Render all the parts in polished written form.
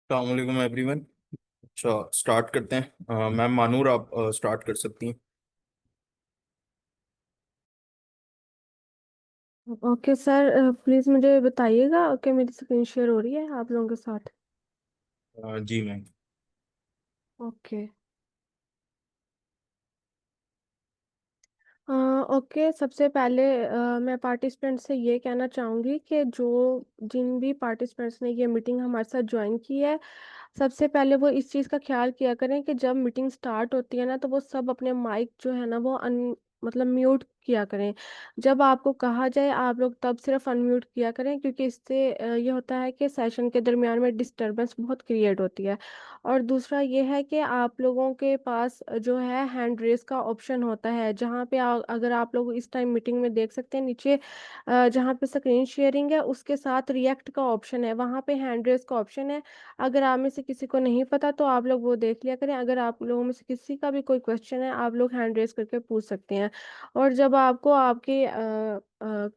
अस्सलाम एवरीवन। अच्छा, स्टार्ट करते हैं। मैम मानूर, आप स्टार्ट कर सकती हैं। ओके सर, प्लीज़ मुझे बताइएगा कि मेरी स्क्रीन शेयर हो रही है आप लोगों के साथ। जी मैम। ओके। ओके, सबसे पहले मैं पार्टिसिपेंट से ये कहना चाहूँगी कि जो जिन भी पार्टिसिपेंट्स ने ये मीटिंग हमारे साथ ज्वाइन की है, सबसे पहले वो इस चीज़ का ख्याल किया करें कि जब मीटिंग स्टार्ट होती है ना, तो वो सब अपने माइक जो है ना वो मतलब म्यूट किया करें। जब आपको कहा जाए आप लोग तब सिर्फ अनम्यूट किया करें, क्योंकि इससे ये होता है कि सेशन के दरमियान में डिस्टरबेंस बहुत क्रिएट होती है। और दूसरा ये है कि आप लोगों के पास जो है हैंड रेस का ऑप्शन होता है, जहाँ पे अगर आप लोग इस टाइम मीटिंग में देख सकते हैं नीचे, जहाँ पे स्क्रीन शेयरिंग है उसके साथ रिएक्ट का ऑप्शन है, वहाँ पे हैंड रेस का ऑप्शन है। अगर आप में से किसी को नहीं पता तो आप लोग वो देख लिया करें। अगर आप लोगों में से किसी का भी कोई क्वेश्चन है, आप लोग हैंड रेस करके पूछ सकते हैं। और जब आपको आपके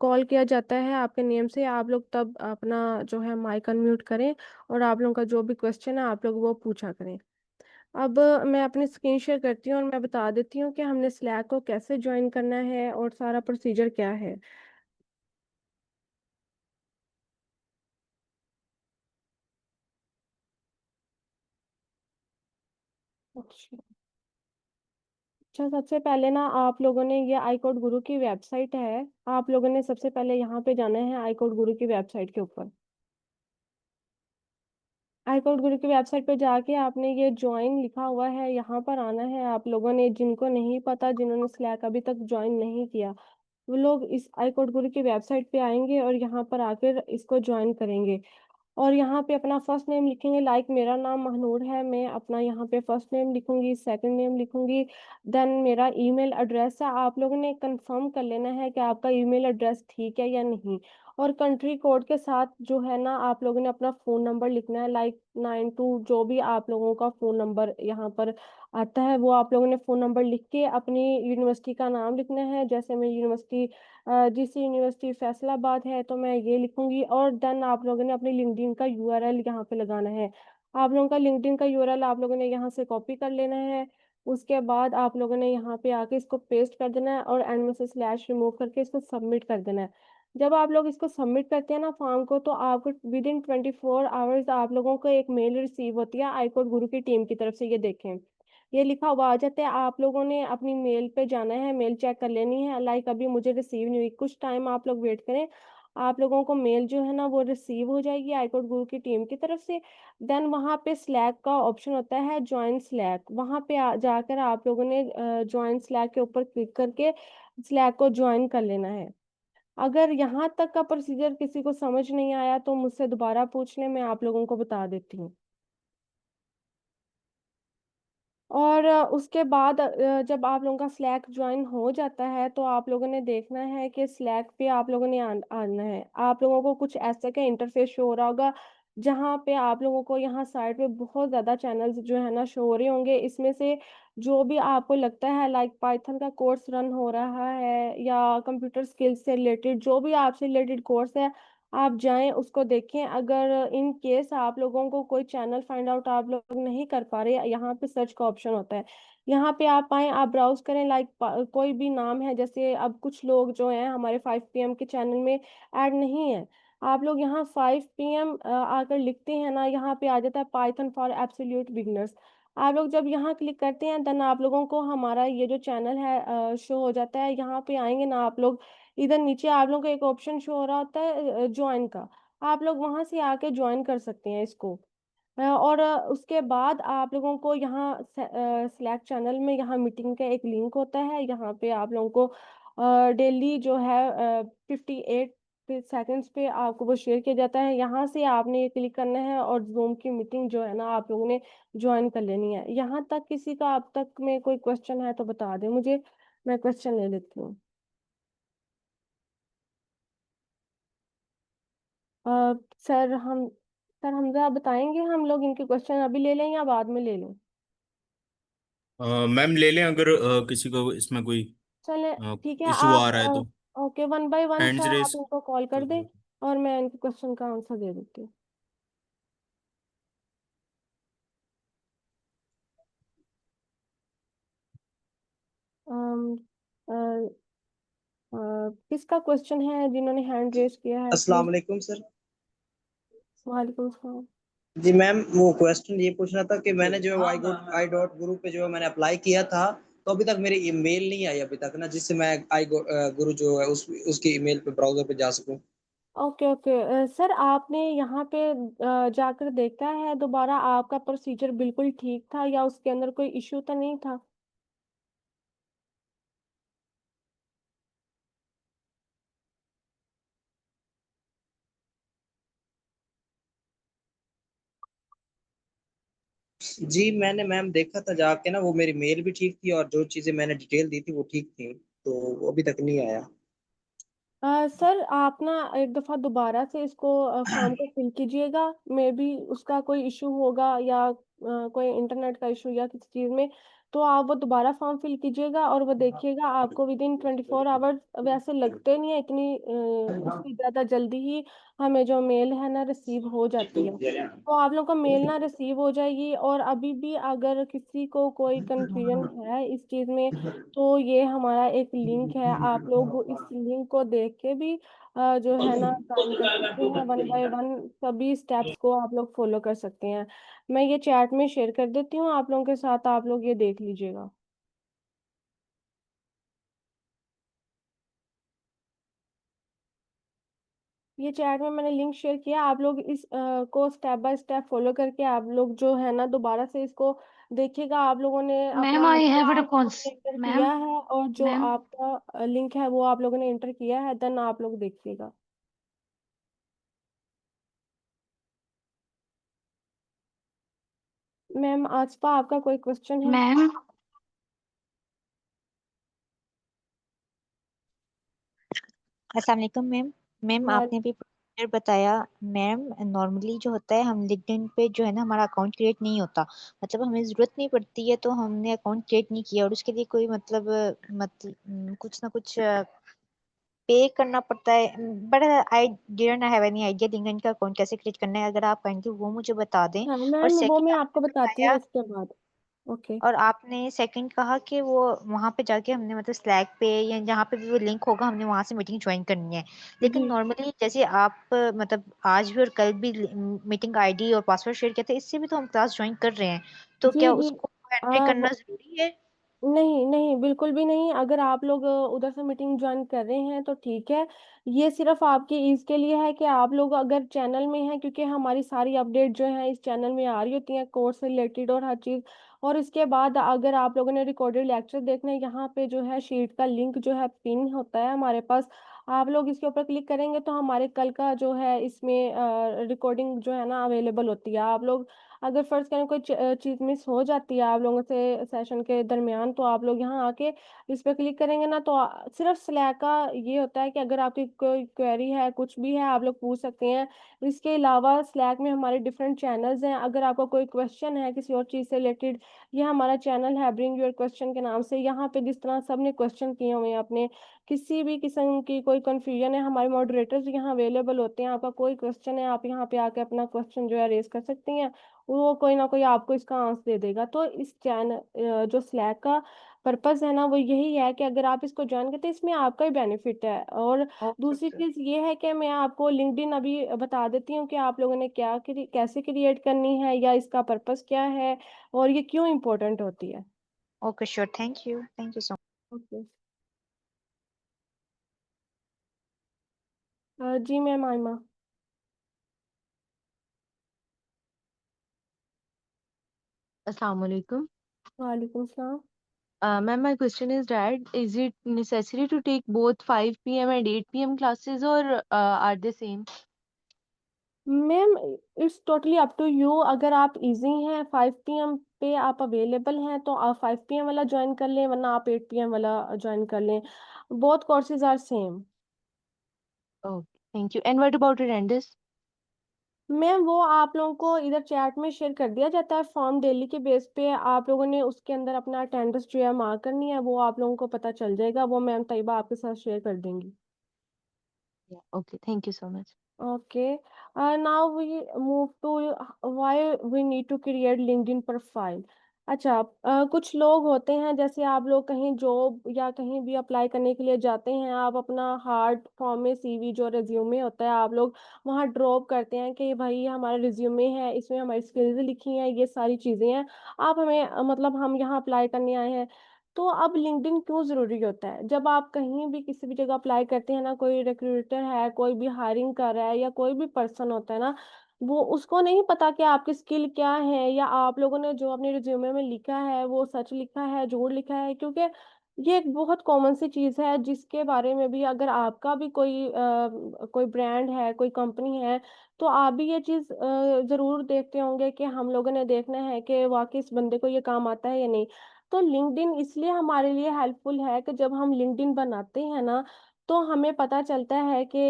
कॉल किया जाता है आपके नेम से, आप लोग तब अपना जो है माइक अनम्यूट करें और आप लोगों का जो भी क्वेश्चन है आप लोग वो पूछा करें। अब मैं अपनी स्क्रीन शेयर करती हूँ और मैं बता देती हूँ कि हमने स्लैक को कैसे ज्वाइन करना है और सारा प्रोसीजर क्या है। अच्छा। अच्छा, सबसे पहले ना आप लोगों ने ये आई कोड गुरु की वेबसाइट है, आप लोगों ने सबसे पहले यहाँ पे जाना है आई कोड गुरु की वेबसाइट के ऊपर। आई कोड गुरु की वेबसाइट पे जाके आपने ये ज्वाइन लिखा हुआ है यहाँ पर आना है। आप लोगों ने, जिनको नहीं पता, जिन्होंने स्लैक अभी तक ज्वाइन नहीं किया, वो लोग इस आई कोड गुरु की वेबसाइट पे आएंगे और यहाँ पर आकर इसको ज्वाइन करेंगे। और यहाँ पे अपना फर्स्ट नेम लिखेंगे, लाइक मेरा नाम महनूर है, मैं अपना यहाँ पे फर्स्ट नेम लिखूंगी, सेकंड नेम लिखूंगी। देन मेरा ईमेल एड्रेस है, आप लोगों ने कंफर्म कर लेना है कि आपका ईमेल एड्रेस ठीक है या नहीं। और कंट्री कोड के साथ जो है ना, आप लोगों ने अपना फ़ोन नंबर लिखना है, लाइक 92, जो भी आप लोगों का फ़ोन नंबर यहाँ पर आता है वो आप लोगों ने फ़ोन नंबर लिख के अपनी यूनिवर्सिटी का नाम लिखना है। जैसे मैं यूनिवर्सिटी, जिस यूनिवर्सिटी फैसलाबाद है, तो मैं ये लिखूंगी। और देन आप लोगों ने अपनी लिंक्डइन का यूआरएल यहाँ पे लगाना है। आप लोगों का लिंक्डइन का यूआरएल आप लोगों ने यहाँ से कॉपी कर लेना है। उसके बाद आप लोगों ने यहाँ पे आके इसको पेस्ट कर देना है और एंड में से स्लैश रिमूव करके इसको सबमिट कर देना है। जब आप लोग इसको सबमिट करते हैं ना फॉर्म को, तो आपको विद इन 24 आवर्स आप लोगों को एक मेल रिसीव होती है आई कोड गुरु की टीम की तरफ से। ये देखें, ये लिखा हुआ आ जाता है, आप लोगों ने अपनी मेल पे जाना है, मेल चेक कर लेनी है। लाइक अभी मुझे रिसीव नहीं हुई, कुछ टाइम आप लोग वेट करें, आप लोगों को मेल जो है ना वो रिसीव हो जाएगी आई कोड गुरु की टीम की तरफ से। देन वहाँ पे स्लैक का ऑप्शन होता है, ज्वाइन स्लैक, वहाँ पे जाकर आप लोगों ने ज्वाइन स्लैक के ऊपर क्लिक करके स्लैक को ज्वाइन कर लेना है। अगर यहाँ तक का प्रोसीजर किसी को समझ नहीं आया तो मुझसे दोबारा पूछ लें, मैं आप लोगों को बता देती हूँ। और उसके बाद जब आप लोगों का स्लैक ज्वाइन हो जाता है तो आप लोगों ने देखना है कि स्लैक पे आप लोगों ने आना है। आप लोगों को कुछ ऐसे का इंटरफेस शो हो रहा होगा, जहाँ पे आप लोगों को यहाँ साइड पे बहुत ज़्यादा चैनल्स जो है ना शो हो रहे होंगे। इसमें से जो भी आपको लगता है, लाइक पाइथन का कोर्स रन हो रहा है या कंप्यूटर स्किल्स से रिलेटेड जो भी आपसे रिलेटेड कोर्स है, आप जाएं उसको देखें। अगर इन केस आप लोगों को कोई चैनल फाइंड आउट आप लोग नहीं कर पा रहे, यहाँ पे सर्च का ऑप्शन होता है, यहाँ पे आप आए, आप ब्राउज करें। लाइक कोई भी नाम है, जैसे अब कुछ लोग जो हैं हमारे 5 PM के चैनल में ऐड नहीं है, आप लोग यहाँ 5 PM आकर लिखते हैं ना, यहाँ पे आ जाता है पाइथन फॉर एब्सोल्यूट बिगनर्स। आप लोग जब यहाँ क्लिक करते हैं, देन आप लोगों को हमारा ये जो चैनल है शो हो जाता है। यहाँ पे आएंगे ना आप लोग, इधर नीचे आप लोगों को एक ऑप्शन शो हो रहा होता है ज्वाइन का, आप लोग वहां से आके ज्वाइन कर सकते हैं इसको। और उसके बाद आप लोगों को यहाँ स्लैक चैनल में यहाँ मीटिंग का एक लिंक होता है, यहाँ पे आप लोगों को डेली जो है 58 सेकेंड्स पे आपको वो शेयर किया जाता है। यहाँ से आपने ये क्लिक करना है और जूम की मीटिंग जो है ना आप लोगों ने ज्वाइन कर लेनी है। यहाँ तक किसी का अब तक में कोई क्वेश्चन है तो बता दें मुझे, मैं क्वेश्चन ले लेती हूँ। अ, सर हम सर हमजा बताएंगे, हम लोग इनके क्वेश्चन अभी ले लें या बाद में ले लें? मैम ले लें, अगर किसी को इसमें कोई चले, ठीक है। इशू आ आप रहा है तो। Okay, one by one hands sir आप रेस इनको कॉल कर कर दें दो। और मैं इनके क्वेश्चन का आंसर दे देती हूँ। अ, अ, किसका क्वेश्चन है जिन्होंने हैंड रेज किया है अस्सलाम प्लीज? वालेकुम सर। वालेकुम सलाम। जी मैम, वो क्वेश्चन ये पूछना था कि मैंने जो है आई डॉट गुरु पे जो है मैंने अप्लाई किया था, तो अभी तक मेरी ईमेल नहीं आई अभी तक ना, जिससे मैं गुरु जो है उसकी ईमेल पे ब्राउजर पे जा सकूं। ओके ओके सर आपने यहाँ पे जाकर देखा है दोबारा आपका प्रोसीजर बिल्कुल ठीक था या उसके अंदर कोई इश्यू तो नहीं था? जी मैंने मैम देखा था जाके ना, वो मेरी मेल भी ठीक थी और जो चीजें मैंने डिटेल दी थी वो ठीक थी, तो वो अभी तक नहीं आया। सर आप ना एक दफ़ा दोबारा से इसको फॉर्म को फिल कीजिएगा। मे बी उसका कोई इशू होगा या कोई इंटरनेट का इशू या किसी चीज़ में। तो आप वो दोबारा फॉर्म फिल कीजिएगा और वो देखिएगा आपको विद इन 24 आवर्स, वैसे लगते नहीं है इतनी उससे ज़्यादा जल्दी ही हमें जो मेल है ना रिसीव हो जाती है। तो आप लोग को मेल ना रिसीव हो जाएगी। और अभी भी अगर किसी को कोई कंफ्यूजन है इस चीज़ में, तो ये हमारा एक लिंक है, आप लोग इस लिंक को देख के भी जो है ना ज्वाइन कर सकते हैं। 1 बाय 1 सभी स्टेप्स को आप लोग फॉलो कर सकते हैं। मैं ये चैट में शेयर कर देती हूँ आप लोगों के साथ, आप लोग ये देख लीजिएगा। ये चैट में मैंने लिंक शेयर किया, आप लोग इस को स्टेप बाय स्टेप फॉलो करके आप लोग जो है ना दोबारा से इसको देखिएगा। आप लोगों ने मैम अपना I have a number cons enter ma'am किया है और जो मैम आपका लिंक है वो आप लोगों ने एंटर किया है, देन आप लोग देखिएगा। मैम आसपा आपका कोई क्वेश्चन है? मैम अस्सलाम वालेकुम मैम। मैम हाँ आपने अभी प्रोसीजर बताया। मैम नॉर्मली जो होता है, हम लिंक्डइन पे जो है ना हमारा अकाउंट क्रिएट नहीं होता, मतलब हमें ज़रूरत नहीं पड़ती है, तो हमने अकाउंट क्रिएट नहीं किया और उसके लिए कोई मतलब कुछ ना कुछ पे करना पड़ता है। But I didn't have any idea LinkedIn का अकाउंट कैसे क्रिएट करना है, अगर आप काइंडली वो मुझे बता दें। हाँ और मैम वो मैं सेकंड आपको आपने बताती हूँ बताया, इसके बाद। ओके। और आपने सेकंड कहा कि वो वहां पे जाके हमने मतलब स्लैक पे या जहाँ पे भी वो लिंक होगा हमने वहां से मीटिंग ज्वाइन करनी है। लेकिन जी नॉर्मली जैसे आप मतलब आज भी और कल भी मीटिंग आईडी और पासवर्ड शेयर किया था, इससे भी तो हम क्लास ज्वाइन कर रहे हैं, तो जी क्या जी। उसको एंट्री करना जरूरी है? नहीं नहीं बिल्कुल भी नहीं, अगर आप लोग उधर से मीटिंग ज्वाइन कर रहे हैं तो ठीक है। ये सिर्फ आपकी ईज के लिए है कि आप लोग अगर चैनल में हैं, क्योंकि हमारी सारी अपडेट जो है इस चैनल में आ रही होती हैं कोर्स से रिलेटेड और हर चीज़। और इसके बाद अगर आप लोगों ने रिकॉर्डेड लेक्चर देखना है, यहाँ पे जो है शीट का लिंक जो है पिन होता है हमारे पास। आप लोग इसके ऊपर क्लिक करेंगे तो हमारे कल का जो है इसमें रिकॉर्डिंग जो है ना अवेलेबल होती है। आप लोग अगर फर्ज करें कोई चीज़ मिस हो जाती है आप लोगों से सेशन के दरमियान, तो आप लोग यहाँ आके इस पे क्लिक करेंगे ना, तो सिर्फ स्लैक का ये होता है कि अगर आपकी कोई क्वेरी है कुछ भी है आप लोग पूछ सकते हैं। इसके अलावा स्लैक में हमारे डिफरेंट चैनल्स हैं, अगर आपका कोई क्वेश्चन है किसी और चीज़ से रिलेटेड, ये हमारा चैनल है ब्रिंग योर क्वेश्चन के नाम से। यहाँ पे जिस तरह सबने क्वेश्चन किए हुए हैं अपने, किसी भी किस्म की कोई कन्फ्यूजन है, हमारे मॉडरेटर्स यहाँ अवेलेबल होते हैं। आपका कोई क्वेश्चन है आप यहाँ पे आके अपना क्वेश्चन जो है रेज कर सकती हैं, वो कोई ना कोई आपको इसका आंसर दे देगा। तो इस चैनल जो स्लैक का पर्पस है ना वो यही है कि अगर आप इसको ज्वाइन करते हैं इसमें आपका ही बेनिफिट है। और ओके दूसरी ओके। चीज़ ये है कि मैं आपको लिंक्डइन अभी बता देती हूँ कि आप लोगों ने कैसे क्रिएट करनी है या इसका पर्पस क्या है और ये क्यों इम्पोर्टेंट होती है। Okay sure, thank you so okay. जी मैम आयमा। Assalamu alaikum. वालेकुम सलाम। Ma'am, my question is that is it necessary to take both 5 p.m. and 8 p.m. classes or are they same? Ma'am it's totally up to you, अगर आप easy हैं 5 PM पे आप available हैं तो आप 5 PM वाला ज्वाइन कर लें, वरना आप 8 PM वाला ज्वाइन कर लें। Both courses are same. Okay, thank you. And what about attendance? Ma'am वो आप लोगों को इधर चैट में शेयर कर दिया जाता है फॉर्म, डेली के बेस पे आप लोगों ने उसके अंदर अपना अटेंडेंस जो है मार्क करनी है, वो आप लोगों को पता चल जाएगा, वो मैम तैयबा आपके साथ शेयर कर देंगी। Yeah. Okay, thank you so much. Okay. Now we move to why we need to create LinkedIn profile. अच्छा, कुछ लोग होते हैं, जैसे आप लोग कहीं जॉब या कहीं भी अप्लाई करने के लिए जाते हैं, आप अपना हार्ड फॉर्म में सीवी जो रिज्यूमे होता है आप लोग वहाँ ड्रॉप करते हैं कि भाई हमारा रिज्यूमे है, इसमें हमारी स्किल्स लिखी हैं, ये सारी चीज़ें हैं, आप हमें मतलब हम यहाँ अप्लाई करने आए हैं। तो अब लिंक्डइन क्यों ज़रूरी होता है? जब आप कहीं भी किसी भी जगह अप्लाई करते हैं ना, कोई रिक्रूटर है, कोई भी हायरिंग कर रहा है या कोई भी पर्सन होता है ना, वो उसको नहीं पता कि आपकी स्किल क्या है या आप लोगों ने जो अपने रिज्यूमे में लिखा है वो सच लिखा है, झूठ लिखा है, क्योंकि ये एक बहुत कॉमन सी चीज़ है जिसके बारे में भी अगर आपका भी कोई ब्रांड है, कोई कंपनी है, तो आप भी ये चीज़ ज़रूर देखते होंगे कि हम लोगों ने देखना है कि वाक़ई इस बंदे को ये काम आता है या नहीं। तो लिंक्डइन इसलिए हमारे लिए हेल्पफुल है कि जब हम लिंक्डइन बनाते हैं ना, तो हमें पता चलता है कि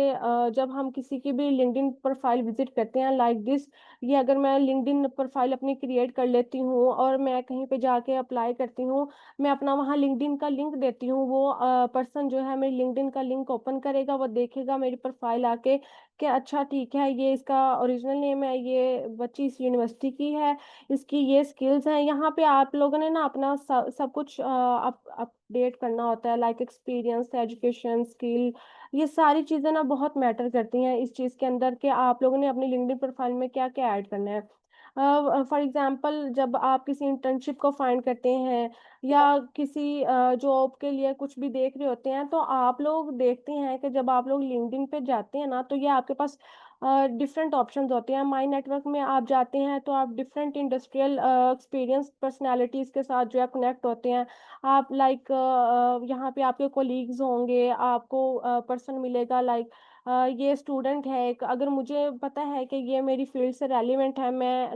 जब हम किसी की भी लिंक्डइन प्रोफाइल विजिट करते हैं लाइक दिस, ये अगर मैं लिंक्डइन प्रोफाइल अपनी क्रिएट कर लेती हूँ और मैं कहीं पे जाके अप्लाई करती हूँ, मैं अपना वहाँ लिंक्डइन का लिंक देती हूँ, वो पर्सन जो है मेरी लिंक्डइन का लिंक ओपन करेगा, वो देखेगा मेरी प्रोफाइल आके कि अच्छा ठीक है, ये इसका ओरिजिनल नेम है, ये बच्ची इस यूनिवर्सिटी की है, इसकी ये स्किल्स हैं। यहाँ पे आप लोगों ने ना अपना सब कुछ अपडेट करना होता है, लाइक एक्सपीरियंस, एजुकेशन, स्किल, ये सारी चीज़ें ना बहुत मैटर करती हैं इस चीज़ के अंदर कि आप लोगों ने अपनी लिंक्डइन प्रोफाइल में क्या-क्या ऐड करना है। फॉर एग्ज़ाम्पल जब आप किसी इंटर्नशिप को फाइंड करते हैं या किसी जॉब के लिए कुछ भी देख रहे होते हैं, तो आप लोग देखते हैं कि जब आप लोग लिंक्डइन पे जाते हैं ना, तो ये आपके पास डिफरेंट ऑप्शंस होते हैं। माई नेटवर्क में आप जाते हैं तो आप डिफरेंट इंडस्ट्रियल एक्सपीरियंस पर्सनैलिटीज़ के साथ जो है कनेक्ट होते हैं। आप लाइक यहाँ पे आपके कोलीग्स होंगे, आपको पर्सन मिलेगा लाइक ये स्टूडेंट है एक, अगर मुझे पता है कि ये मेरी फील्ड से रेलिवेंट है, मैं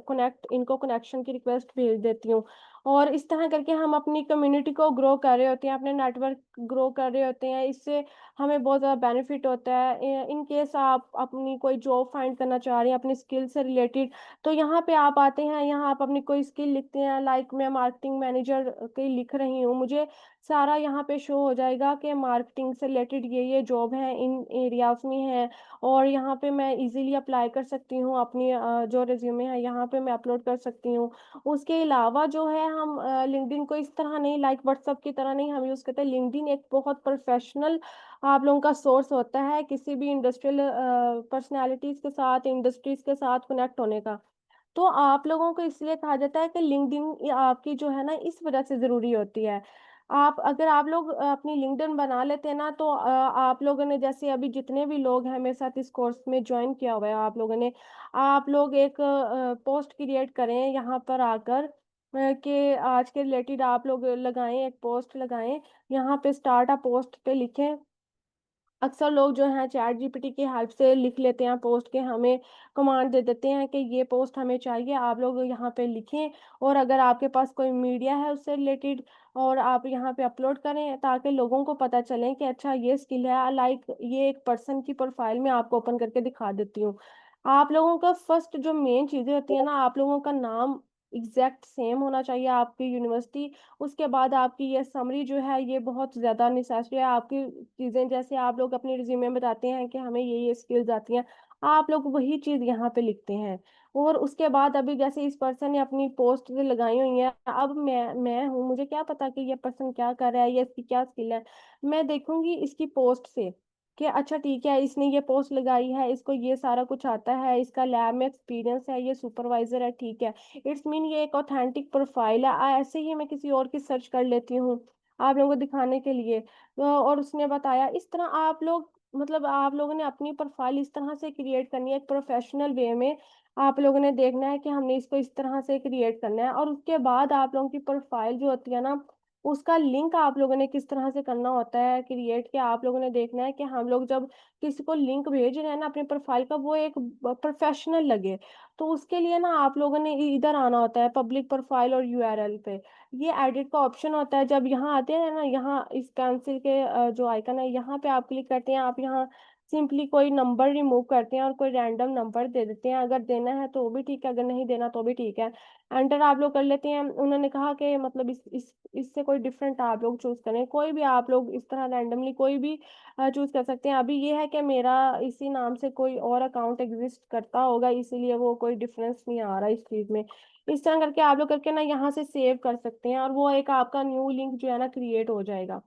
इनको कनेक्शन की रिक्वेस्ट भेज देती हूँ। और इस तरह करके हम अपनी कम्युनिटी को ग्रो कर रहे होते हैं, अपने नेटवर्क ग्रो कर रहे होते हैं। इससे हमें बहुत ज़्यादा बेनिफिट होता है। इन केस आप अपनी कोई जॉब फाइंड करना चाह रहे हैं अपनी स्किल से रिलेटेड, तो यहाँ पे आप आते हैं, यहाँ आप अपनी कोई स्किल लिखते हैं, लाइक मैं मार्केटिंग मैनेजर की लिख रही हूँ, मुझे सारा यहाँ पे शो हो जाएगा कि मार्केटिंग से रिलेटेड ये जॉब है, इन एरियाज़ में है और यहाँ पे मैं इजीली अप्लाई कर सकती हूँ, अपनी जो रिज्यूमे है यहाँ पे मैं अपलोड कर सकती हूँ। उसके अलावा जो है हम लिंक्डइन को इस तरह नहीं, लाइक व्हाट्सएप की तरह नहीं हम यूज़ करते। लिंक्डइन एक बहुत प्रोफेशनल आप लोगों का सोर्स होता है किसी भी इंडस्ट्रियल पर्सनैलिटीज़ के साथ, इंडस्ट्रीज़ के साथ कनेक्ट होने का। तो आप लोगों को इसलिए कहा जाता है कि लिंक्डइन ये आपकी जो है ना इस वजह से ज़रूरी होती है। अगर आप लोग अपनी लिंक्डइन बना लेते हैं ना, तो आप लोगों ने जैसे अभी जितने भी लोग हैं मेरे साथ इस कोर्स में जॉइन किया हुआ है आप लोगों ने, आप लोग एक पोस्ट क्रिएट करें यहाँ पर आकर कि आज के रिलेटेड आप लोग लगाएँ, एक पोस्ट लगाएँ, यहाँ पे स्टार्ट अ पोस्ट पे लिखें। अक्सर लोग जो हैं चैट जीपीटी की हेल्प से लिख लेते हैं पोस्ट के, हमें कमांड दे देते हैं कि ये पोस्ट हमें चाहिए, आप लोग यहाँ पे लिखें और अगर आपके पास कोई मीडिया है उससे रिलेटेड और आप यहाँ पे अपलोड करें ताकि लोगों को पता चले कि अच्छा ये स्किल है, लाइक ये एक पर्सन की प्रोफाइल में आपको ओपन करके दिखा देती हूँ। आप लोगों का फर्स्ट जो मेन चीज़ें होती है ना, आप लोगों का नाम एग्जैक्ट सेम होना चाहिए, आपकी यूनिवर्सिटी, उसके बाद आपकी ये समरी जो है ये बहुत ज़्यादा नेसेसरी है। आपकी चीज़ें जैसे आप लोग अपने रिज्यूमे में बताते हैं कि हमें ये स्किल्स आती हैं, आप लोग वही चीज़ यहाँ पे लिखते हैं। और उसके बाद अभी जैसे इस पर्सन ने अपनी पोस्ट जो लगाई हुई है, अब मैं हूँ, मुझे क्या पता कि ये पर्सन क्या कर रहा है या इसकी क्या स्किल है। मैं देखूंगी इसकी पोस्ट से कि अच्छा ठीक है, इसने ये पोस्ट लगाई है, इसको ये सारा कुछ आता है, इसका लैब में एक्सपीरियंस है, ये सुपरवाइजर है, ठीक है, इट्स मीन ये एक ऑथेंटिक प्रोफाइल है। ऐसे ही मैं किसी और की सर्च कर लेती हूँ आप लोगों को दिखाने के लिए। और उसने बताया इस तरह आप लोग, मतलब आप लोगों ने अपनी प्रोफाइल इस तरह से क्रिएट करनी है, एक प्रोफेशनल वे में आप लोगों ने देखना है कि हमने इसको इस तरह से क्रिएट करना है। और उसके बाद आप लोगों की प्रोफाइल जो होती है ना, उसका लिंक आप लोगों ने किस तरह से करना होता है क्रिएट, कि आप लोगों ने देखना है कि हम लोग जब किसी को लिंक भेज रहे हैं ना अपनी प्रोफाइल का, वो एक प्रोफेशनल लगे। तो उसके लिए ना आप लोगों ने इधर आना होता है पब्लिक प्रोफाइल और यूआरएल पे, ये एडिट का ऑप्शन होता है। जब यहाँ आते हैं ना, यहाँ इस पेंसिल के जो आइकन है यहाँ पे आप क्लिक करते हैं, आप यहाँ सिंपली कोई नंबर रिमूव करते हैं और कोई रैंडम नंबर दे देते हैं। अगर देना है तो भी ठीक है, अगर नहीं देना तो भी ठीक है। एंटर आप लोग कर लेते हैं। उन्होंने कहा कि मतलब इस इससे कोई डिफरेंट आप लोग चूज करें, कोई भी आप लोग इस तरह रैंडमली कोई भी चूज कर सकते हैं। अभी ये है कि मेरा इसी नाम से कोई और अकाउंट एग्जिस्ट करता होगा, इसीलिए वो कोई डिफरेंस नहीं आ रहा इस चीज में। इस तरह करके आप लोग करके ना यहाँ से सेव कर सकते हैं और वो एक आपका न्यू लिंक जो है ना क्रिएट हो जाएगा।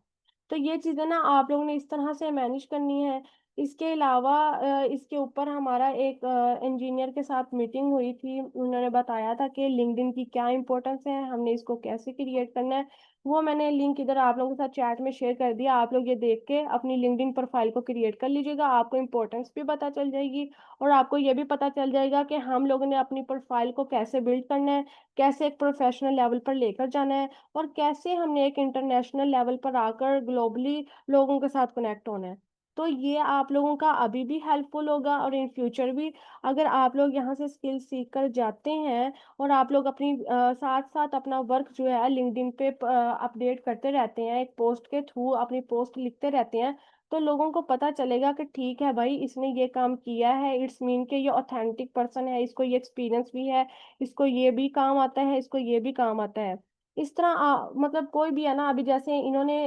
तो ये चीजें ना आप लोगों ने इस तरह से मैनेज करनी है। इसके अलावा इसके ऊपर हमारा एक इंजीनियर के साथ मीटिंग हुई थी। उन्होंने बताया था कि लिंक्डइन की क्या इंपॉर्टेंस है, हमने इसको कैसे क्रिएट करना है। वो मैंने लिंक इधर आप लोगों के साथ चैट में शेयर कर दिया। आप लोग ये देख के अपनी लिंक्डइन प्रोफाइल को क्रिएट कर लीजिएगा, आपको इंपॉर्टेंस भी पता चल जाएगी और आपको ये भी पता चल जाएगा कि हम लोगों ने अपनी प्रोफाइल को कैसे बिल्ड करना है, कैसे एक प्रोफेशनल लेवल पर लेकर जाना है और कैसे हमने एक इंटरनेशनल लेवल पर आकर ग्लोबली लोगों के साथ कनेक्ट होना है। तो ये आप लोगों का अभी भी हेल्पफुल होगा और इन फ्यूचर भी। अगर आप लोग यहाँ से स्किल सीख कर जाते हैं और आप लोग अपनी साथ साथ अपना वर्क जो है लिंक्डइन पे अपडेट करते रहते हैं, एक पोस्ट के थ्रू अपनी पोस्ट लिखते रहते हैं, तो लोगों को पता चलेगा कि ठीक है भाई, इसने ये काम किया है, इट्स मीन के ये ऑथेंटिक पर्सन है, इसको ये एक्सपीरियंस भी है, इसको ये भी काम आता है, इसको ये भी काम आता है। इस तरह मतलब कोई भी है ना, अभी जैसे इन्होंने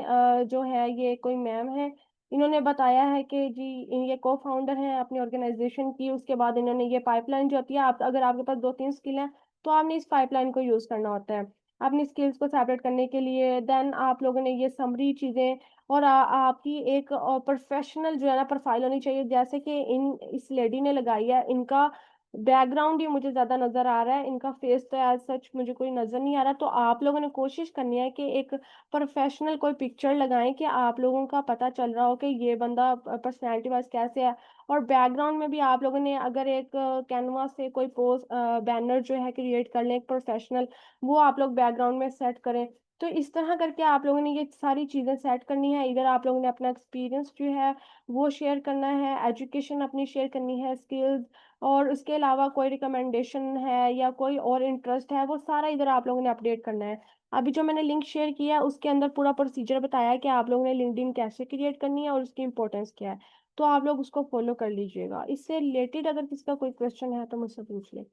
जो है ये कोई मैम है, इन्होंने बताया है कि जी ये को फाउंडर हैं अपनी ऑर्गेनाइजेशन की। उसके बाद इन्होंने ये पाइपलाइन जो होती है, आप अगर आपके पास 2-3 स्किल हैं तो आपने इस पाइपलाइन को यूज करना होता है अपनी स्किल्स को सेपरेट करने के लिए। देन आप लोगों ने ये समरी चीजें और आपकी एक प्रोफेशनल जो है ना प्रोफाइल होनी चाहिए, जैसे कि इन इस लेडी ने लगाई है। इनका बैकग्राउंड ही मुझे ज्यादा नजर आ रहा है, इनका फेस तो एज सच मुझे कोई नजर नहीं आ रहा। तो आप लोगों ने कोशिश करनी है कि एक प्रोफेशनल कोई पिक्चर लगाएं कि आप लोगों का पता चल रहा हो कि ये बंदा पर्सनैलिटी वाइज कैसे है। और बैकग्राउंड में भी आप लोगों ने अगर एक कैनवास से कोई पोस्ट बैनर जो है क्रिएट कर लें एक प्रोफेशनल, वो आप लोग बैकग्राउंड में सेट करें। तो इस तरह करके आप लोगों ने ये सारी चीजें सेट करनी है। इधर आप लोगों ने अपना एक्सपीरियंस जो है वो शेयर करना है, एजुकेशन अपनी शेयर करनी है, स्किल्स, और उसके अलावा कोई रिकमेंडेशन है या कोई और इंटरेस्ट है वो सारा इधर आप लोगों ने अपडेट करना है। अभी जो मैंने लिंक शेयर किया है उसके अंदर पूरा प्रोसीजर बताया है कि आप लोगों ने लिंक्डइन कैसे क्रिएट करनी है और उसकी इंपॉर्टेंस क्या है। तो आप लोग उसको फॉलो कर लीजिएगा। इससे रिलेटेड अगर किसी का कोई क्वेश्चन है तो मुझसे पूछ ले।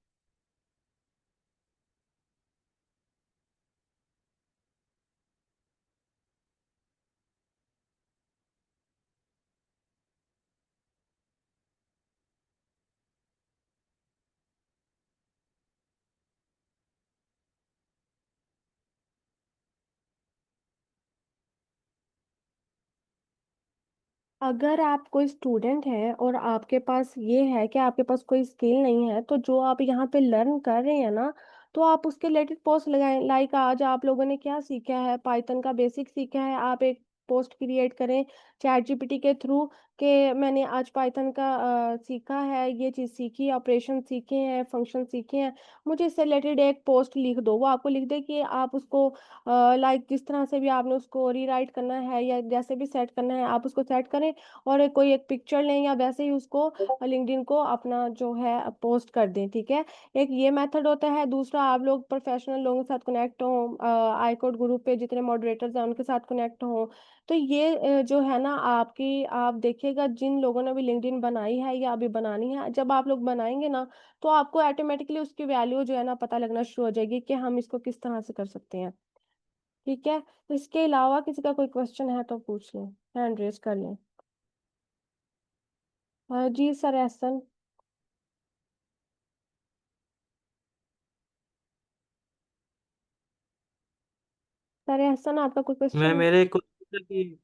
अगर आप कोई स्टूडेंट हैं और आपके पास ये है कि आपके पास कोई स्किल नहीं है, तो जो आप यहाँ पे लर्न कर रहे हैं ना, तो आप उसके रिलेटेड पोस्ट लगाएं। लाइक आज आप लोगों ने क्या सीखा है, पाइथन का बेसिक सीखा है, आप एक पोस्ट क्रिएट करें चैट जीपीटी के थ्रू कि मैंने आज पाइथन का सीखा है, ये चीज़ सीखी, ऑपरेशन सीखे हैं, फंक्शन सीखे हैं, मुझे इससे रिलेटेड एक पोस्ट लिख दो। वो आपको लिख दे कि आप उसको लाइक जिस तरह से भी आपने उसको रीराइट करना है या जैसे भी सेट करना है आप उसको सेट करें और कोई एक पिक्चर लें या वैसे ही उसको लिंक्डइन को अपना जो है पोस्ट कर दें। ठीक है, एक ये मेथड होता है। दूसरा, आप लोग प्रोफेशनल लोगों के साथ कनेक्ट हो, आईकोड ग्रुप पे जितने मॉडरेटर्स हैं उनके साथ कनेक्ट हो। तो ये जो है ना आपकी, आप देखिएगा जिन लोगों ने भी लिंक्डइन बनाई है या अभी बनानी है, जब आप लोग बनाएंगे ना तो आपको ऑटोमेटिकली उसकी वैल्यू जो है ना पता लगना शुरू हो जाएगी कि हम इसको किस तरह से कर सकते हैं। ठीक है, तो इसके अलावा किसी का कोई क्वेश्चन है तो पूछ लें, हैंड रेज कर लें। जी सर एहसन। सर एहसन, आपका कोई मैं क्वेश्चन है? मेरे को कि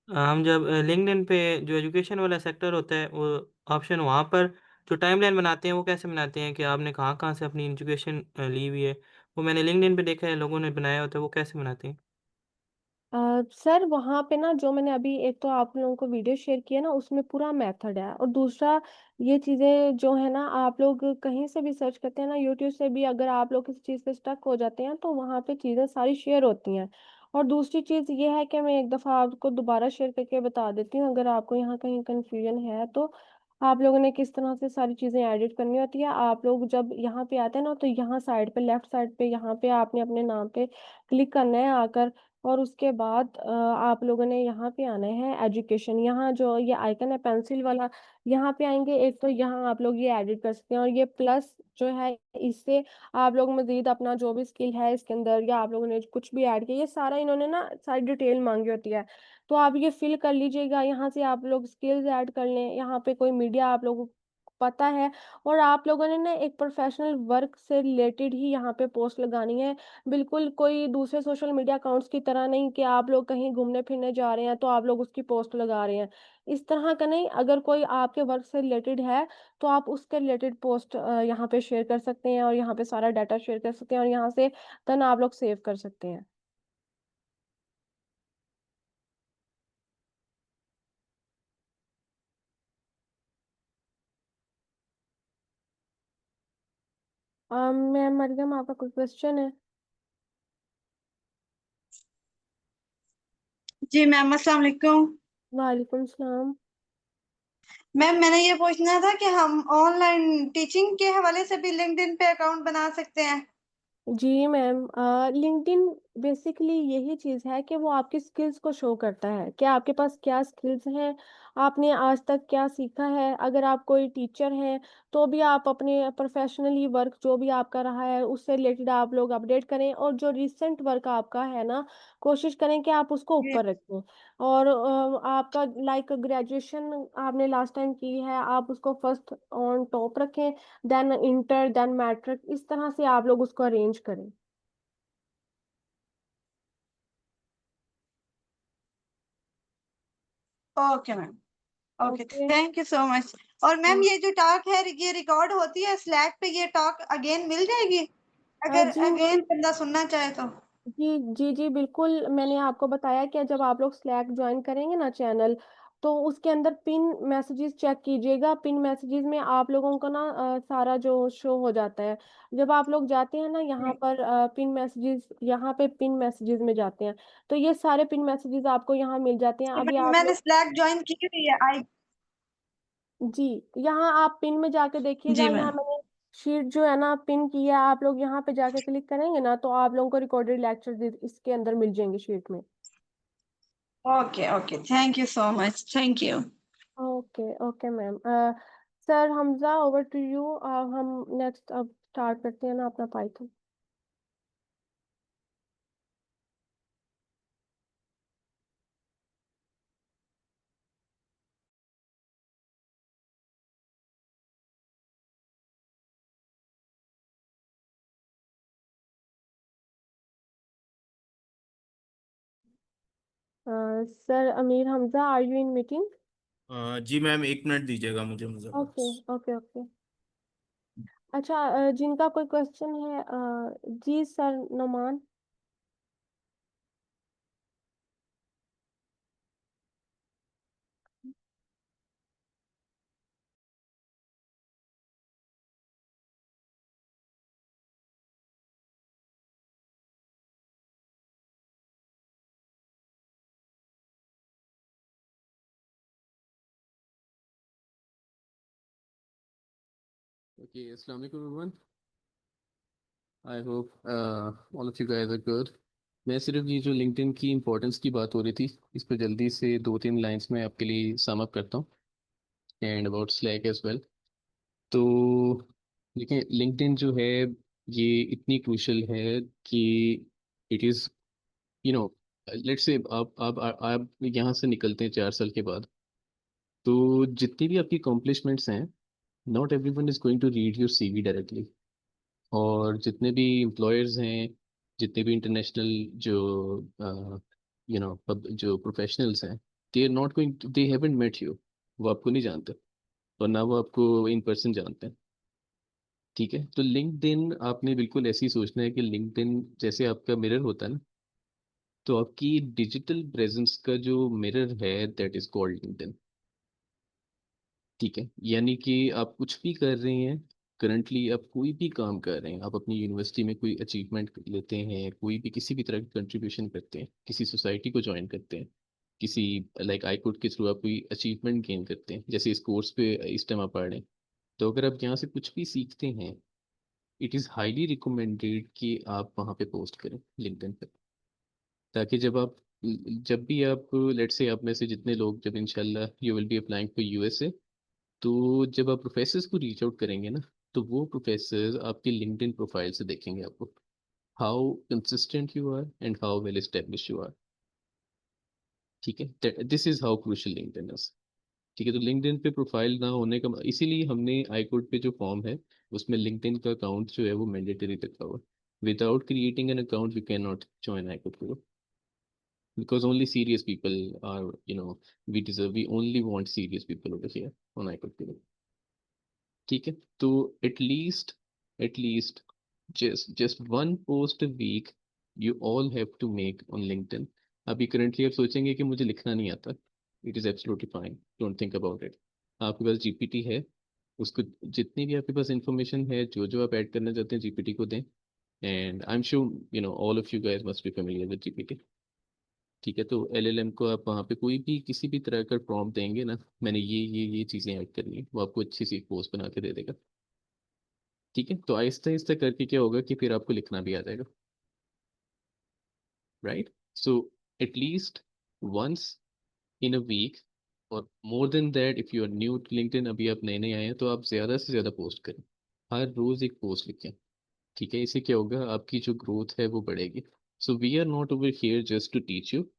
हम जब लिंक्डइन पे जो एजुकेशन वाला सेक्टर होता है वो ऑप्शन वहाँ पर जो टाइमलाइन बनाते हैं वो कैसे बनाते हैं कि आपने कहाँ कहाँ से अपनी एजुकेशन ली हुई है, वो मैंने लिंक्डइन पे देखा है लोगों ने बनाया होता है, वो कैसे बनाते हैं? सर वहाँ पे ना जो मैंने अभी एक तो आप लोगों को वीडियो शेयर किया ना उसमें पूरा मेथड है, और दूसरा ये चीज़ें जो है ना आप लोग कहीं से भी सर्च करते हैं ना, यूट्यूब से भी, अगर आप लोग किसी चीज़ पे स्टक हो जाते हैं तो वहाँ पे चीज़ें सारी शेयर होती हैं। और दूसरी चीज़ ये है कि मैं एक दफ़ा आपको दोबारा शेयर करके बता देती हूँ, अगर आपको यहाँ कहीं कन्फ्यूजन है तो आप लोगों ने किस तरह से सारी चीज़ें एडिट करनी होती है। आप लोग जब यहाँ पे आते हैं ना तो यहाँ साइड पे लेफ्ट साइड पे यहाँ पे आपने अपने नाम पे क्लिक करना है आकर। और उसके बाद आप लोगों ने यहाँ पे आना है एजुकेशन। यहाँ जो ये आइकन है पेंसिल वाला, यहाँ पे आएंगे एक तो यहाँ आप लोग ये एडिट कर सकते हैं, और ये प्लस जो है इससे आप लोग मजीद अपना जो भी स्किल है इसके अंदर या आप लोगों ने कुछ भी ऐड किया, ये सारा इन्होंने ना सारी डिटेल मांगी होती है, तो आप ये फिल कर लीजिएगा। यहाँ से आप लोग स्किल्स ऐड कर लें, यहाँ पे कोई मीडिया आप लोगों को पता है, और आप लोगों ने ना एक प्रोफेशनल वर्क से रिलेटेड ही यहाँ पे पोस्ट लगानी है। बिल्कुल कोई दूसरे सोशल मीडिया अकाउंट्स की तरह नहीं कि आप लोग कहीं घूमने फिरने जा रहे हैं तो आप लोग उसकी पोस्ट लगा रहे हैं, इस तरह का नहीं। अगर कोई आपके वर्क से रिलेटेड है तो आप उसके रिलेटेड पोस्ट यहाँ पे शेयर कर सकते हैं, और यहाँ पे सारा डाटा शेयर कर सकते हैं, और यहाँ से देन आप लोग सेव कर सकते हैं। मैम मरियम, आपका कोई क्वेश्चन है? जी मैम, अस्सलाम वालेकुम। वालेकुम सलाम। मैम मैंने ये पूछना था कि हम ऑनलाइन टीचिंग के हवाले से भी लिंक्डइन पे अकाउंट बना सकते हैं? जी मैम, लिंक्डइन बेसिकली यही चीज़ है कि वो आपकी स्किल्स को शो करता है कि आपके पास क्या स्किल्स हैं, आपने आज तक क्या सीखा है। अगर आप कोई टीचर हैं तो भी आप अपने प्रोफेशनली वर्क जो भी आपका रहा है उससे रिलेटेड आप लोग अपडेट करें, और जो रिसेंट वर्क आपका है ना, कोशिश करें कि आप उसको जी। ऊपर रखें। और आपका लाइक ग्रेजुएशन आपने लास्ट टाइम की है, आप उसको फर्स्ट ऑन टॉप रखें, देन इंटर, देन मैट्रिक, इस तरह से आप लोग उसको अरेंज करें। Okay ma'am. Okay, okay. Thank you so much. और मैम ये जो टॉक है ये रिकॉर्ड होती है स्लैक पे, ये टॉक अगेन मिल जाएगी अगर जी अगेन बंदा सुनना चाहे तो? जी जी जी बिल्कुल, मैंने आपको बताया कि जब आप लोग स्लैक ज्वाइन करेंगे ना चैनल, तो उसके अंदर पिन मैसेजेस चेक कीजिएगा। पिन मैसेजेस में आप लोगों को ना सारा जो शो हो जाता है। जब आप लोग जाते हैं ना यहाँ पर पिन मैसेजेस, यहाँ पे पिन मैसेजेस में जाते हैं तो ये सारे पिन मैसेजेस आपको यहाँ मिल जाते हैं। जी अभी मैम, आप मैंने लोग स्लैक ज्वाइन की हुई है। आई जी, यहाँ आप पिन में जाके देखिएगा, जी यहाँ मैम। मैंने शीट जो है ना पिन की है, आप लोग यहाँ पे जाके क्लिक करेंगे ना तो आप लोगों को रिकॉर्डेड लेक्चर इसके अंदर मिल जाएंगे शीट में। Okay okay, thank you so much, thank you. Okay okay ma'am. Sir Hamza, over to you. हम नेक्स्ट अब स्टार्ट करते हैं ना अपना Python. Sir Amir Hamza, are you in meeting? जी मैम, 1 मिनट दीजिएगा मुझे मुझे ओके बस। Okay okay. अच्छा, जिनका कोई क्वेश्चन है, जी sir Noman. Okay, Assalamu alaikum everyone. I hope all of you guys are good. मैं सिर्फ ये जो लिंक्डइन की इम्पोर्टेंस की बात हो रही थी, इस पर जल्दी से 2-3 लाइंस में आपके लिए सम अप करता हूँ, and about Slack as well. तो देखिए, लिंक्डइन जो है ये इतनी क्रूशल है कि it is, you know, let's say आप यहाँ से निकलते हैं 4 साल के बाद, तो जितनी भी आपकी अकॉम्प्लिशमेंट्स हैं, not everyone is going to read your CV directly. और जितने भी एम्प्लॉयर्स हैं, जितने भी इंटरनेशनल जो जो प्रोफेशनल्स हैं, they are not going, they haven't met you, वो आपको नहीं जानते, और ना वो आपको इन पर्सन जानते हैं। ठीक है, तो लिंक्डइन आपने बिल्कुल ऐसे ही सोचना है कि लिंक्डइन जैसे आपका मिरर होता है ना, तो आपकी डिजिटल प्रेजेंस का जो मिरर है दैट इज कॉल्ड लिंक्डइन। ठीक है, यानी कि आप कुछ भी कर रहे हैं, करंटली आप कोई भी काम कर रहे हैं, आप अपनी यूनिवर्सिटी में कोई अचीवमेंट लेते हैं, कोई भी किसी भी तरह की कंट्रीब्यूशन करते हैं, किसी सोसाइटी को ज्वाइन करते हैं, किसी लाइक आईकोड के थ्रू आप कोई अचीवमेंट गेन करते हैं, जैसे इस कोर्स पे इस टाइम आप पढ़ रहे हैं, तो अगर आप यहाँ से कुछ भी सीखते हैं, इट इज़ हाईली रिकमेंडेड कि आप वहाँ पे पोस्ट करें लिंक्डइन पे। ताकि जब भी आप लेट्स से आप में से जितने लोग जब इंशाल्लाह you will be applying for USA, तो जब आप प्रोफेसर्स को रीच आउट करेंगे ना, तो वो प्रोफेसर्स आपकी लिंक्डइन प्रोफाइल से देखेंगे आपको how consistent you are and how well establish you are. ठीक है, this is how crucial LinkedIn is. ठीक है, तो लिंक्डइन पे प्रोफाइल ना होने का इसीलिए हमने आई कोड पे जो फॉर्म है उसमें लिंक्डइन का अकाउंट जो है वो मैंडेटरी रखा हुआ है। Without creating an account we can not join I code, because only serious people are, we only want serious people over here on iCode. ठीक है, तो at least just one post a week you all have to make on LinkedIn. अभी currently आप सोचेंगे कि मुझे लिखना नहीं आता, it is absolutely fine, don't think about it. आपके पास जीपीटी है, उसको जितनी भी आपके पास इंफॉर्मेशन है जो जो आप ऐड करना चाहते हैं जीपीटी को दें। And I am sure all of you guys must be familiar with GPT. ठीक है, तो एलएलएम को आप वहाँ पे कोई भी किसी भी तरह का प्रॉम्प्ट देंगे ना, मैंने ये चीज़ें ऐड करनी है, वो आपको अच्छी सी पोस्ट बना के दे देगा। ठीक है, तो आहिस्ता आहिस्ता करके क्या होगा कि फिर आपको लिखना भी आ जाएगा, right. So at least once in a week, और more than that if you are new to LinkedIn, अभी आप नए नए आए हैं, तो आप ज़्यादा से ज़्यादा पोस्ट करें, हर रोज़ एक पोस्ट लिखें। ठीक है, इससे क्या होगा, आपकी जो ग्रोथ है वो बढ़ेगी। So we are not over here just to teach you,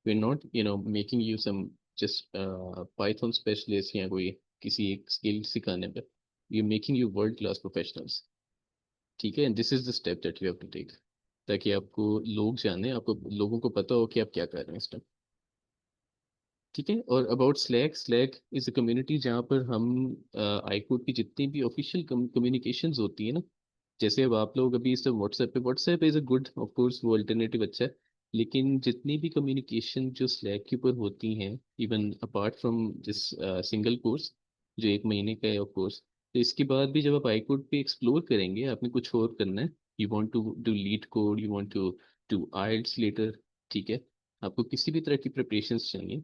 we're not making you some just python specialist या कोई किसी एक स्किल सिखाने पे, we're making you world class professionals। ठीक है, and this is the step that you have to take, ताकि आपको लोग जाने, आपको लोगों को पता हो कि आप क्या कर रहे हैं इस टाइम। ठीक है, और about slack is a community जहाँ पर हम आईकोड की जितनी भी ऑफिशियल कम्युनिकेशंस होती है ना, जैसे अब आप लोग अभी इस WhatsApp is a good, of course वो अल्टरनेटिव अच्छा है, लेकिन जितनी भी कम्युनिकेशन जो स्लैक के ऊपर होती हैं, even apart from this single course जो 1 महीने का है ऑफ कोर्स, तो इसके बाद भी जब आप आई कोड पे एक्सप्लोर करेंगे, आपने कुछ और करना है, you want to do LeetCode, you want to do IELTS later. ठीक है, आपको किसी भी तरह की प्रिपरेशंस चाहिए,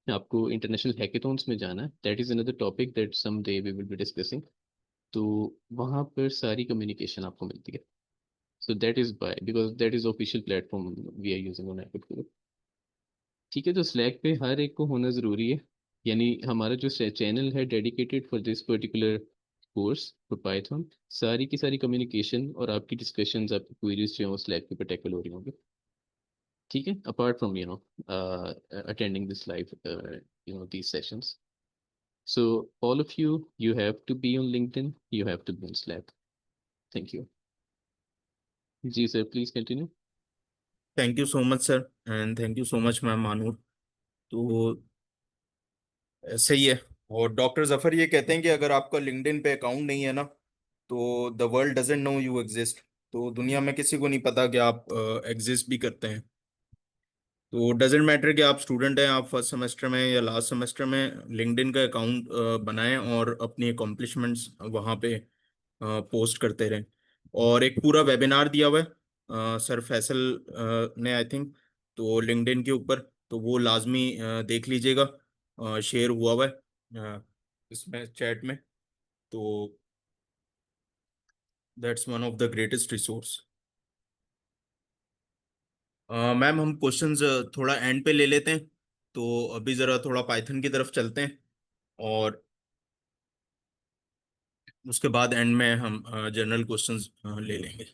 आपको इंटरनेशनल हैकेथॉन्स में जाना है, that is another topic that some day we will be discussing. तो वहाँ पर सारी कम्युनिकेशन आपको मिलती है। So that is by because that is official platform we are using on Epic Group। ठीक है, तो Slack पे हर एक को होना ज़रूरी है, यानी हमारा जो चैनल है dedicated for this particular course for Python, सारी की सारी कम्युनिकेशन और आपकी डिस्कशंस, आपकी क्वेरीज जो हैं वो Slack पे टैकल हो रही होंगी। ठीक है, apart from attending this live these sessions। So all of you, you have to be on LinkedIn, you have to be on Slack। Thank you। जी sir, please continue. Thank you so much sir, and thank you so much ma'am Manoor. तो सही है। और doctor Zafar ये कहते हैं कि अगर आपका लिंक्डइन पे अकाउंट नहीं है ना, तो the world doesn't know you exist. तो दुनिया में किसी को नहीं पता कि आप एग्जिस्ट भी करते हैं। तो डजेंट मैटर कि आप स्टूडेंट हैं, आप फर्स्ट सेमेस्टर में या लास्ट सेमेस्टर में, लिंक्डइन का अकाउंट बनाएं और अपनी अकॉम्प्लिशमेंट्स वहाँ पे पोस्ट करते रहें। और एक पूरा वेबिनार दिया हुआ है सर फैसल ने, आई थिंक, तो लिंक्डइन के ऊपर, तो वो लाजमी देख लीजिएगा, शेयर हुआ हुआ है इसमें चैट में। तो that's one of the greatest resource. Ma'am हम क्वेश्चंस थोड़ा एंड पे ले लेते हैं, तो अभी ज़रा थोड़ा पाइथन की तरफ चलते हैं, और उसके बाद एंड में हम जनरल क्वेश्चंस ले लेंगे।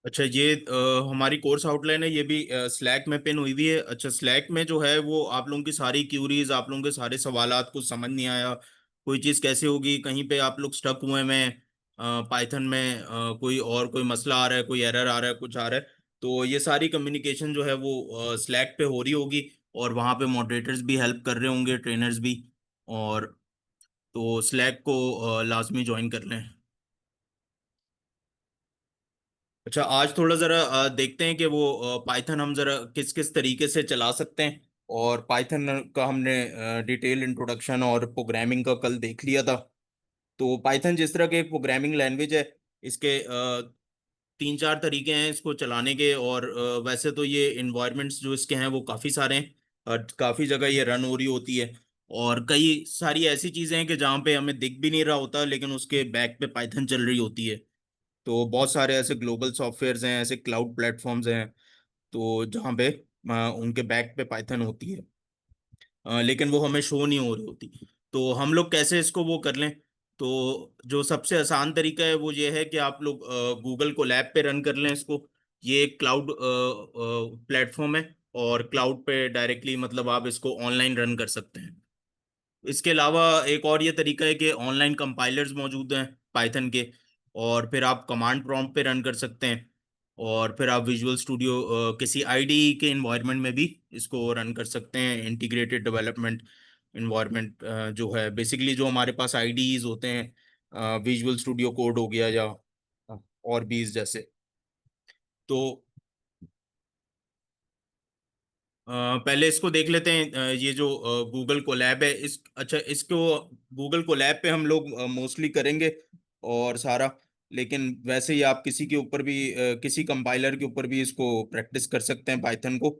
अच्छा, ये हमारी कोर्स आउटलाइन है, ये भी स्लैक में पिन हुई हुई है। अच्छा, स्लैक में जो है वो आप लोगों की सारी क्यूरीज, आप लोगों के सारे सवालात, कुछ समझ नहीं आया, कोई चीज़ कैसे होगी, कहीं पे आप लोग स्टक हुए में पाइथन में, कोई मसला आ रहा है, कोई एरर आ रहा है, कुछ आ रहा है, तो ये सारी कम्युनिकेशन जो है वो स्लैक पे हो रही होगी, और वहाँ पे मॉडरेटर्स भी हेल्प कर रहे होंगे, ट्रेनर्स भी। और तो स्लैक को लाजमी ज्वाइन कर लें। अच्छा, आज थोड़ा ज़रा देखते हैं कि वो पाइथन हम ज़रा किस किस तरीके से चला सकते हैं। और पाइथन का हमने डिटेल इंट्रोडक्शन और प्रोग्रामिंग का कल देख लिया था। तो पाइथन जिस तरह के एक प्रोग्रामिंग लैंग्वेज है, इसके तीन चार तरीके हैं इसको चलाने के। और वैसे तो ये इन्वायरमेंट्स जो इसके हैं वो काफ़ी सारे हैं, और काफ़ी जगह ये रन हो रही होती है। और कई सारी ऐसी चीज़ें हैं कि जहाँ पे हमें दिख भी नहीं रहा होता, लेकिन उसके बैक पे पाइथन चल रही होती है। तो बहुत सारे ऐसे ग्लोबल सॉफ्टवेयर्स हैं, ऐसे क्लाउड प्लेटफॉर्म्स हैं, तो जहाँ पे उनके बैक पे पाइथन होती है, लेकिन वो हमें शो नहीं हो रही होती। तो हम लोग कैसे इसको वो कर लें? तो जो सबसे आसान तरीका है वो ये है कि आप लोग गूगल को लैब पे रन कर लें इसको। ये एक क्लाउड प्लेटफॉर्म है, और क्लाउड पे डायरेक्टली मतलब आप इसको ऑनलाइन रन कर सकते हैं। इसके अलावा एक और ये तरीका है कि ऑनलाइन कंपाइलर्स मौजूद हैं पाइथन के, और फिर आप कमांड प्रॉम्प्ट पे रन कर सकते हैं। और फिर आप विजुअल स्टूडियो किसी आईडीई के इन्वायरमेंट में भी इसको रन कर सकते हैं। इंटीग्रेटेड डेवलपमेंट इन्वायरमेंट जो है, बेसिकली जो हमारे पास आईडीईज होते हैं, विजुअल स्टूडियो कोड हो गया, या और भी इस जैसे। तो पहले इसको देख लेते हैं, ये जो गूगल कोलैब है, इस अच्छा इसको गूगल कोलैब पे हम लोग मोस्टली करेंगे और सारा। लेकिन वैसे ही आप किसी के ऊपर भी किसी कंपाइलर के ऊपर भी इसको प्रैक्टिस कर सकते हैं पाइथन को।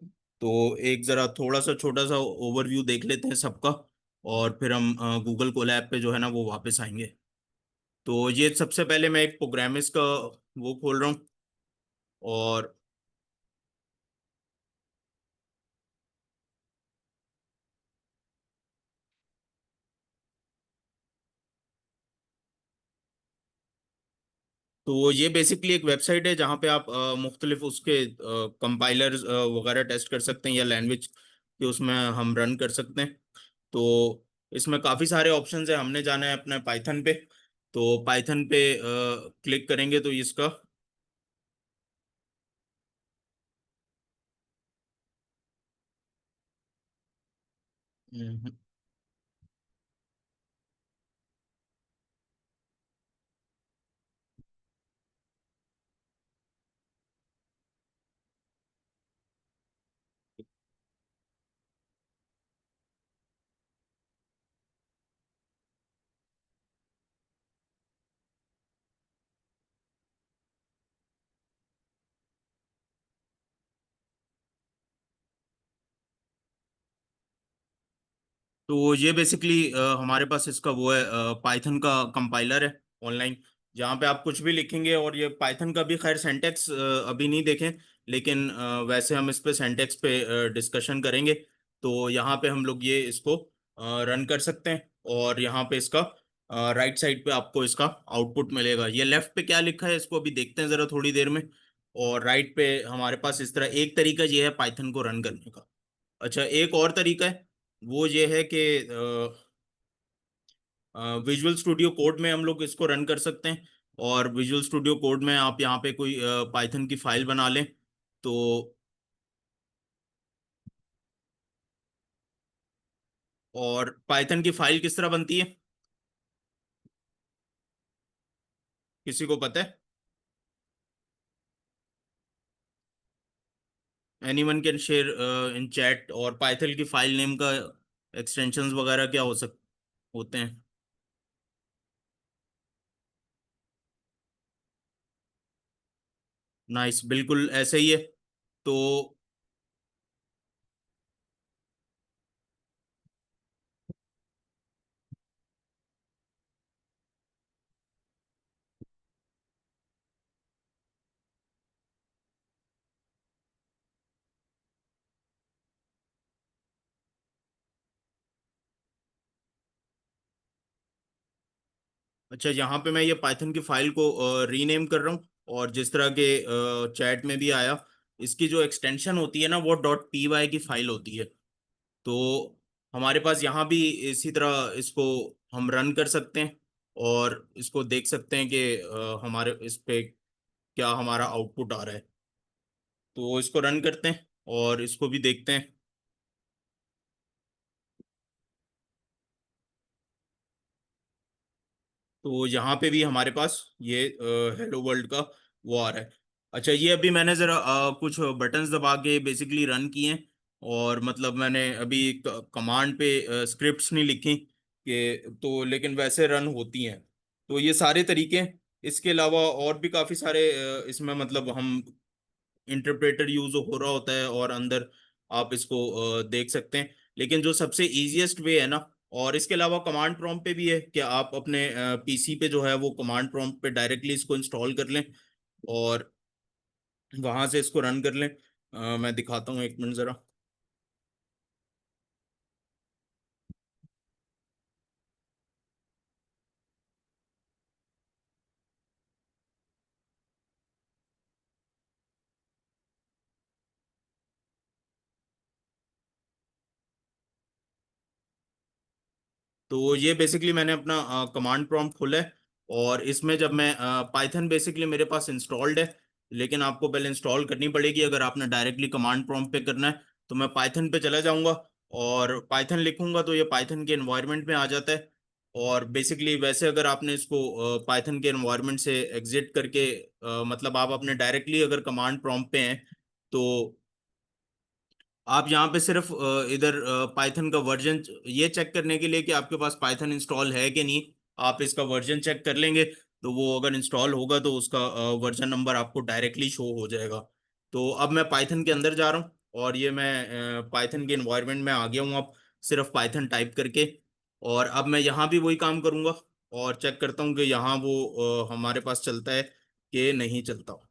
तो एक ज़रा थोड़ा सा छोटा सा ओवरव्यू देख लेते हैं सबका, और फिर हम गूगल कोलैब पे जो है ना वो वापस आएंगे। तो ये सबसे पहले मैं एक प्रोग्रामिस्ट का वो खोल रहा हूँ। और तो ये बेसिकली एक वेबसाइट है जहाँ पे आप मुख्तलिफ उसके कंपाइलर्स वगैरह टेस्ट कर सकते हैं, या लैंग्वेज के उसमें हम रन कर सकते हैं। तो इसमें काफ़ी सारे ऑप्शंस है, हमने जाना है अपने पाइथन पे। तो पाइथन पे क्लिक करेंगे तो इसका हम्म, तो ये बेसिकली हमारे पास इसका वो है, पाइथन का कंपाइलर है ऑनलाइन, जहाँ पे आप कुछ भी लिखेंगे। और ये पाइथन का भी खैर सिंटैक्स अभी नहीं देखें, लेकिन वैसे हम इस पे सिंटैक्स पे डिस्कशन करेंगे। तो यहाँ पे हम लोग ये इसको रन कर सकते हैं, और यहाँ पे इसका राइट साइड पे आपको इसका आउटपुट मिलेगा। ये लेफ्ट पे क्या लिखा है इसको अभी देखते हैं ज़रा थोड़ी देर में। और राइट पे हमारे पास इस तरह एक तरीका ये है पाइथन को रन करने का। अच्छा, एक और तरीका है, वो ये है कि विजुअल स्टूडियो कोड में हम लोग इसको रन कर सकते हैं। और विजुअल स्टूडियो कोड में आप यहाँ पे कोई पाइथन की फाइल बना लें। तो और पाइथन की फाइल किस तरह बनती है, किसी को पता है? Anyone can share in chat. और पाइथन की फाइल नेम का एक्सटेंशंस वगैरह क्या होते हैं? नाइस, बिल्कुल ऐसे ही है। तो अच्छा, यहाँ पे मैं ये पाइथन की फाइल को रीनेम कर रहा हूँ। और जिस तरह के चैट में भी आया, इसकी जो एक्सटेंशन होती है ना वो डॉट पी वाई की फाइल होती है। तो हमारे पास यहाँ भी इसी तरह इसको हम रन कर सकते हैं, और इसको देख सकते हैं कि हमारे इस पे क्या हमारा आउटपुट आ रहा है। तो इसको रन करते हैं और इसको भी देखते हैं। तो यहाँ पे भी हमारे पास ये हेलो वर्ल्ड का वो आ रहा है। अच्छा, ये अभी मैंने जरा कुछ बटन्स दबा के बेसिकली रन किए हैं। और मतलब मैंने अभी कमांड पे स्क्रिप्ट्स नहीं लिखी कि तो, लेकिन वैसे रन होती हैं। तो ये सारे तरीके हैं। इसके अलावा और भी काफ़ी सारे इसमें मतलब हम इंटरप्रेटर यूज हो रहा होता है और अंदर आप इसको देख सकते हैं। लेकिन जो सबसे इजीएस्ट वे है ना, और इसके अलावा कमांड प्रॉम्प्ट पे भी है कि आप अपने पीसी पे जो है वो कमांड प्रॉम्प्ट पे डायरेक्टली इसको इंस्टॉल कर लें और वहां से इसको रन कर लें। मैं दिखाता हूँ, एक मिनट जरा। तो ये बेसिकली मैंने अपना कमांड प्रॉम्प्ट खोला है और इसमें जब मैं पाइथन बेसिकली मेरे पास इंस्टॉल्ड है, लेकिन आपको पहले इंस्टॉल करनी पड़ेगी अगर आपने डायरेक्टली कमांड प्रॉम्प्ट पे करना है। तो मैं पाइथन पे चला जाऊंगा और पाइथन लिखूंगा तो ये पाइथन के एनवायरनमेंट में आ जाता है। और बेसिकली वैसे अगर आपने इसको पाइथन के एनवायरनमेंट से एग्जिट करके मतलब आप अपने डायरेक्टली अगर कमांड प्रॉम्प्ट पे हैं, तो आप यहाँ पे सिर्फ इधर पाइथन का वर्जन ये चेक करने के लिए कि आपके पास पाइथन इंस्टॉल है कि नहीं, आप इसका वर्जन चेक कर लेंगे। तो वो अगर इंस्टॉल होगा तो उसका वर्जन नंबर आपको डायरेक्टली शो हो जाएगा। तो अब मैं पाइथन के अंदर जा रहा हूँ और ये मैं पाइथन के एनवायरनमेंट में आ गया हूँ अब, सिर्फ पाइथन टाइप करके। और अब मैं यहाँ भी वही काम करूँगा और चेक करता हूँ कि यहाँ वो हमारे पास चलता है कि नहीं चलता।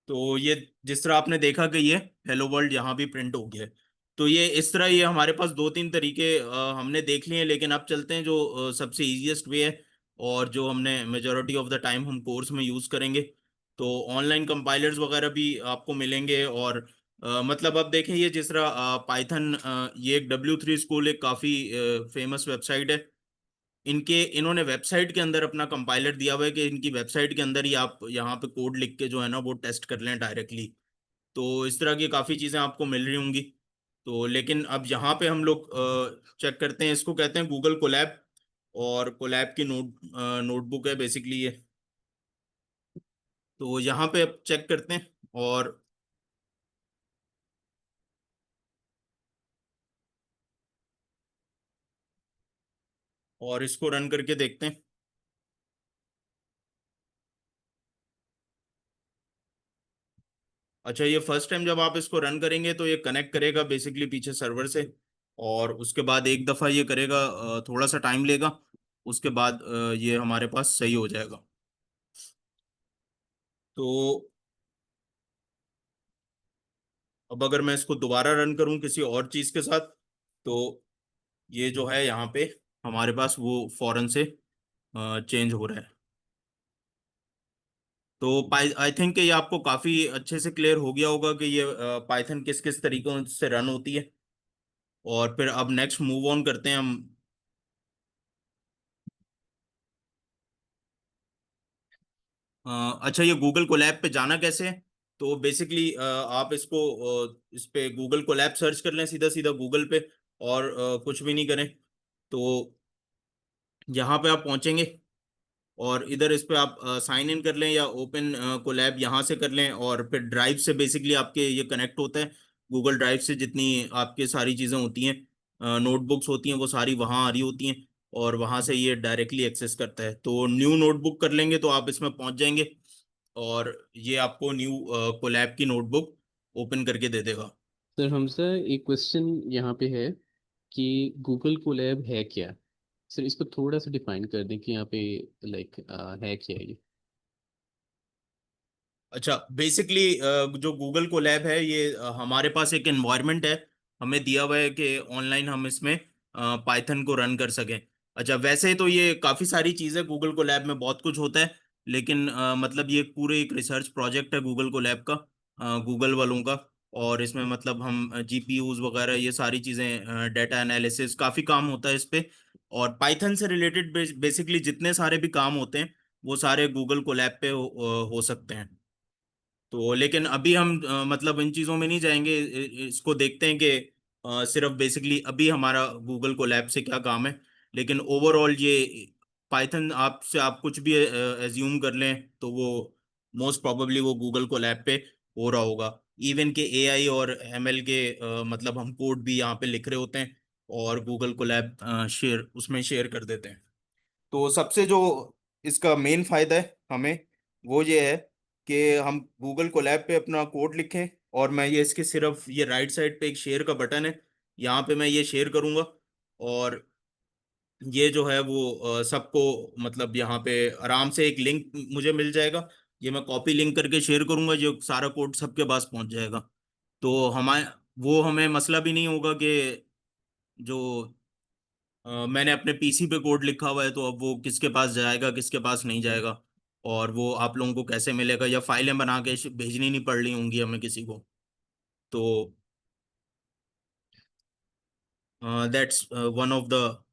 तो ये जिस तरह आपने देखा कि ये हेलो वर्ल्ड यहाँ भी प्रिंट हो गया है। तो ये इस तरह ये हमारे पास दो तीन तरीके हमने देख लिए हैं, लेकिन अब चलते हैं जो सबसे इजीएस्ट वे है और जो हमने मेजोरिटी ऑफ द टाइम हम कोर्स में यूज़ करेंगे। तो ऑनलाइन कंपाइलर्स वगैरह भी आपको मिलेंगे और मतलब अब देखें ये जिस तरह पाइथन, ये एक W3 स्कूल एक काफ़ी फेमस वेबसाइट है। इनके इन्होंने वेबसाइट के अंदर अपना कंपाइलर दिया हुआ है कि इनकी वेबसाइट के अंदर ही आप यहाँ पे कोड लिख के जो है ना वो टेस्ट कर लें डायरेक्टली। तो इस तरह की काफ़ी चीज़ें आपको मिल रही होंगी। तो लेकिन अब यहाँ पे हम लोग चेक करते हैं, इसको कहते हैं गूगल कोलैब। और कोलैब की नोटबुक है बेसिकली ये। तो यहाँ पे अब चेक करते हैं और इसको रन करके देखते हैं। अच्छा, ये फर्स्ट टाइम जब आप इसको रन करेंगे तो ये कनेक्ट करेगा बेसिकली पीछे सर्वर से, और उसके बाद एक दफ़ा ये करेगा, थोड़ा सा टाइम लेगा। उसके बाद ये हमारे पास सही हो जाएगा। तो अब अगर मैं इसको दोबारा रन करूं किसी और चीज़ के साथ, तो ये जो है यहाँ पे हमारे पास वो फौरन से चेंज हो रहा है। तो आई थिंक ये आपको काफ़ी अच्छे से क्लियर हो गया होगा कि ये पाइथन किस किस तरीकों से रन होती है। और फिर अब नेक्स्ट मूव ऑन करते हैं हम। अच्छा, ये गूगल कोलैब पे जाना कैसे है? तो बेसिकली आप इसको इस पे गूगल कोलैब सर्च कर लें सीधा सीधा गूगल पे, और कुछ भी नहीं करें। तो यहाँ पे आप पहुंचेंगे और इधर इस पे आप साइन इन कर लें या ओपन कोलैब यहाँ से कर लें, और फिर ड्राइव से बेसिकली आपके ये कनेक्ट होता है। गूगल ड्राइव से जितनी आपके सारी चीज़ें होती हैं, नोटबुक्स होती हैं, वो सारी वहाँ आ रही होती हैं और वहाँ से ये डायरेक्टली एक्सेस करता है। तो न्यू नोटबुक कर लेंगे तो आप इसमें पहुँच जाएंगे और ये आपको न्यू कोलैब की नोटबुक ओपन करके दे देगा। सर हमसे एक क्वेश्चन यहाँ पे है कि गूगल कोलैब है क्या? सर इसको थोड़ा सा डिफाइन कर दें कि यहाँ पे लाइक है क्या ये? अच्छा, बेसिकली जो गूगल कोलैब है ये हमारे पास एक एनवायरनमेंट है, हमें दिया हुआ है कि ऑनलाइन हम इसमें पाइथन को रन कर सकें। अच्छा, वैसे तो ये काफ़ी सारी चीज़ें गूगल कोलैब में बहुत कुछ होता है, लेकिन मतलब ये पूरे एक रिसर्च प्रोजेक्ट है गूगल कोलैब का, गूगल वालों का। और इसमें मतलब हम जीपीयूज वगैरह ये सारी चीज़ें, डेटा एनालिसिस काफ़ी काम होता है इस पे। और पाइथन से रिलेटेड बेसिकली जितने सारे भी काम होते हैं वो सारे गूगल कोलैब पे हो सकते हैं। तो लेकिन अभी हम मतलब इन चीज़ों में नहीं जाएंगे, इसको देखते हैं कि सिर्फ बेसिकली अभी हमारा गूगल कोलैब से क्या काम है। लेकिन ओवरऑल ये पाइथन आपसे आप कुछ भी एज्यूम कर लें तो वो मोस्ट प्रोबेबली वो गूगल कोलैब पे हो रहा होगा। इवन के एआई और एमएल के मतलब हम कोड भी यहाँ पे लिख रहे होते हैं और गूगल कोलैब शेयर उसमें शेयर कर देते हैं। तो सबसे जो इसका मेन फायदा है हमें वो ये है कि हम गूगल कोलैब पे अपना कोड लिखें और मैं ये इसके सिर्फ ये राइट साइड पे एक शेयर का बटन है, यहाँ पे मैं ये शेयर करूंगा और ये जो है वो सबको मतलब यहाँ पे आराम से एक लिंक मुझे मिल जाएगा। ये मैं कॉपी लिंक करके शेयर करूंगा, जो सारा कोड सबके पास पहुंच जाएगा। तो हमें मसला भी नहीं होगा कि जो मैंने अपने पीसी पे कोड लिखा हुआ है तो अब वो किसके पास जाएगा किसके पास नहीं जाएगा, और वो आप लोगों को कैसे मिलेगा, या फाइलें बना के भेजनी नहीं पड़ रही होंगी हमें किसी को। तो that's one of the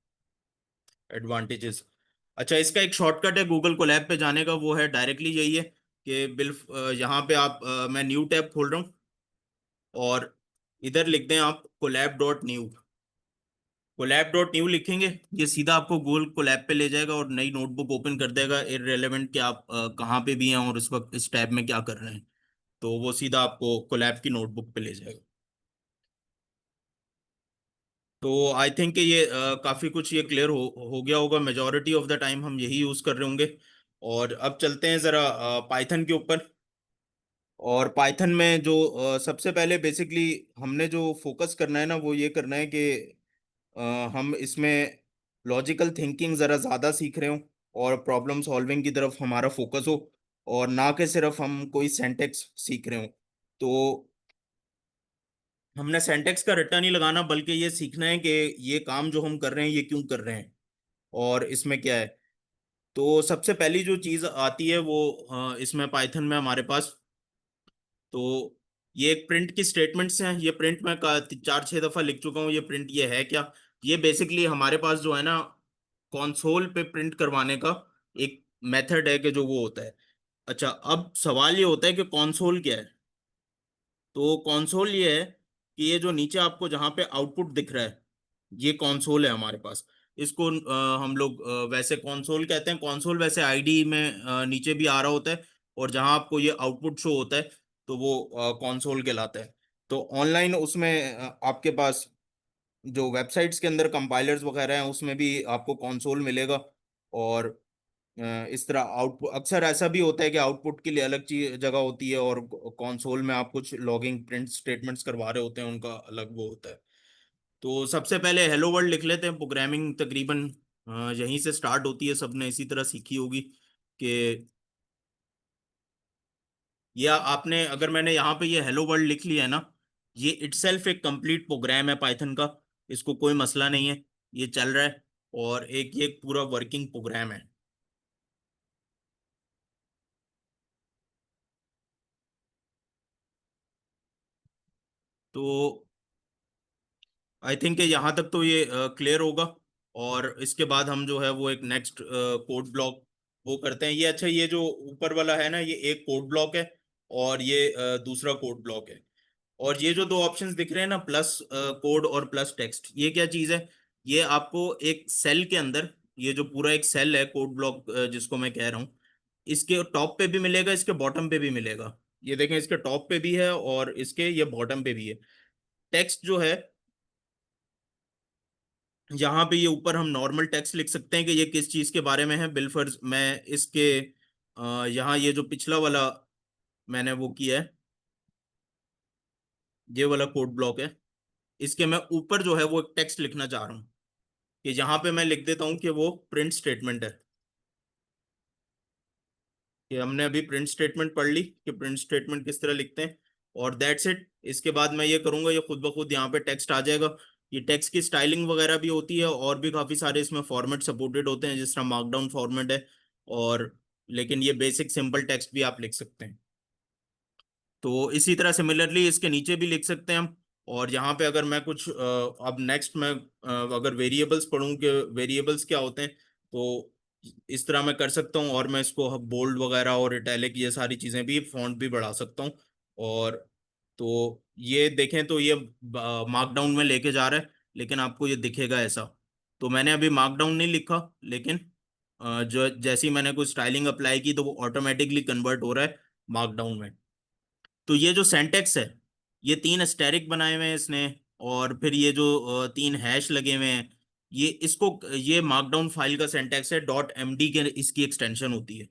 advantages. अच्छा, इसका एक शॉर्टकट है गूगल कोलैब पे जाने का, वो है डायरेक्टली यही है कि यहाँ पे आप मैं न्यू टैब खोल रहा हूँ और इधर लिख दें आप collab.new। collab.new लिखेंगे, ये सीधा आपको गूगल कोलैब पे ले जाएगा और नई नोटबुक ओपन कर देगा, इररिलेवेंट कि आप कहाँ पे भी हैं और इस वक्त इस टैब में क्या कर रहे हैं। तो वो सीधा आपको कोलैब की नोटबुक पे ले जाएगा। तो आई थिंक ये काफ़ी कुछ ये क्लियर हो गया होगा। मेजॉरिटी ऑफ द टाइम हम यही यूज़ कर रहे होंगे। और अब चलते हैं ज़रा पाइथन के ऊपर। और पाइथन में जो सबसे पहले बेसिकली हमने जो फोकस करना है ना वो ये करना है कि अ, हम इसमें लॉजिकल थिंकिंग ज़रा ज़्यादा सीख रहे हो और प्रॉब्लम सॉल्विंग की तरफ हमारा फोकस हो, और ना कि सिर्फ हम कोई सेंटेक्स सीख रहे हो। तो हमने सेंटेक्स का रट्टा नहीं लगाना, बल्कि ये सीखना है कि ये काम जो हम कर रहे हैं ये क्यों कर रहे हैं और इसमें क्या है। तो सबसे पहली जो चीज़ आती है वो इसमें पाइथन में हमारे पास, तो ये एक प्रिंट की स्टेटमेंट्स हैं। ये प्रिंट मैं 4-6 दफा लिख चुका हूँ। ये प्रिंट ये है क्या, ये बेसिकली हमारे पास जो है ना कंसोल पे प्रिंट करवाने का एक मेथड है कि जो वो होता है। अच्छा, अब सवाल ये होता है कि कंसोल क्या है। तो कंसोल ये है कि ये जो नीचे आपको जहाँ पे आउटपुट दिख रहा है ये कंसोल है हमारे पास। इसको हम लोग वैसे कंसोल कहते हैं। कंसोल वैसे आईडी में नीचे भी आ रहा होता है, और जहाँ आपको ये आउटपुट शो होता है तो वो कंसोल कहलाता है। तो ऑनलाइन उसमें आपके पास जो वेबसाइट्स के अंदर कंपाइलर्स वगैरह हैं उसमें भी आपको कंसोल मिलेगा। और इस तरह आउटपुट अक्सर ऐसा भी होता है कि आउटपुट के लिए अलग चीज जगह होती है और कंसोल में आप कुछ लॉगिंग प्रिंट स्टेटमेंट्स करवा रहे होते हैं, उनका अलग वो होता है। तो सबसे पहले हेलो वर्ल्ड लिख लेते हैं। प्रोग्रामिंग तकरीबन यहीं से स्टार्ट होती है, सबने इसी तरह सीखी होगी कि या आपने अगर मैंने यहाँ पे ये हेलो वर्ल्ड लिख लिया है ना, ये इटसेल्फ एक कंप्लीट प्रोग्राम है पाइथन का। इसको कोई मसला नहीं है, ये चल रहा है और एक ये पूरा वर्किंग प्रोग्राम है। तो आई थिंक यहाँ तक तो ये क्लियर होगा। और इसके बाद हम जो है वो एक नेक्स्ट कोड ब्लॉक वो करते हैं। ये अच्छा, ये जो ऊपर वाला है ना ये एक कोड ब्लॉक है और ये दूसरा कोड ब्लॉक है। और ये जो दो ऑप्शंस दिख रहे हैं ना, प्लस कोड और प्लस टेक्स्ट, ये क्या चीज़ है। ये आपको एक सेल के अंदर, ये जो पूरा एक सेल है कोड ब्लॉक जिसको मैं कह रहा हूँ, इसके टॉप पे भी मिलेगा, इसके बॉटम पे भी मिलेगा। ये देखें, इसके टॉप पे भी है और इसके ये बॉटम पे भी है। टेक्स्ट जो है यहाँ पे ये ऊपर हम नॉर्मल टेक्स्ट लिख सकते हैं कि ये किस चीज के बारे में है। बिलफर्ज मैं इसके यहाँ ये जो पिछला वाला मैंने वो किया है, ये वाला कोड ब्लॉक है, इसके मैं ऊपर जो है वो एक टेक्स्ट लिखना चाह रहा हूँ कि यहाँ पे मैं लिख देता हूँ कि वो प्रिंट स्टेटमेंट है। कि हमने अभी प्रिंट स्टेटमेंट पढ़ ली कि प्रिंट स्टेटमेंट किस तरह लिखते हैं, और दैट्स इट। इसके बाद मैं ये करूंगा, ये खुद ब खुद यहाँ पे टेक्स्ट आ जाएगा। ये टेक्स्ट की स्टाइलिंग वगैरह भी होती है और भी काफ़ी सारे इसमें फॉर्मेट सपोर्टेड होते हैं, जिस तरह मार्कडाउन फॉर्मेट है। और लेकिन ये बेसिक सिंपल टेक्स्ट भी आप लिख सकते हैं। तो इसी तरह सिमिलरली इसके नीचे भी लिख सकते हैं हम। और यहाँ पे अगर मैं कुछ अब नेक्स्ट मैं अगर वेरिएबल्स पढ़ूँ कि वेरिएबल्स क्या होते हैं, तो इस तरह मैं कर सकता हूँ। और मैं इसको बोल्ड वगैरह और इटैलिक ये सारी चीज़ें भी, फॉन्ट भी बढ़ा सकता हूँ। और तो ये देखें तो ये मार्कडाउन में लेके जा रहा है, लेकिन आपको ये दिखेगा ऐसा। तो मैंने अभी मार्कडाउन नहीं लिखा, लेकिन जो जैसे ही मैंने कोई स्टाइलिंग अप्लाई की तो वो ऑटोमेटिकली कन्वर्ट हो रहा है मार्कडाउन में। तो ये जो सिंटैक्स है, ये 3 स्टैरिक बनाए हुए हैं इसने, और फिर ये जो 3 हैश लगे हुए हैं, ये मार्कडाउन फाइल का सिंटैक्स है, डॉट एमडी के इसकी एक्सटेंशन होती है।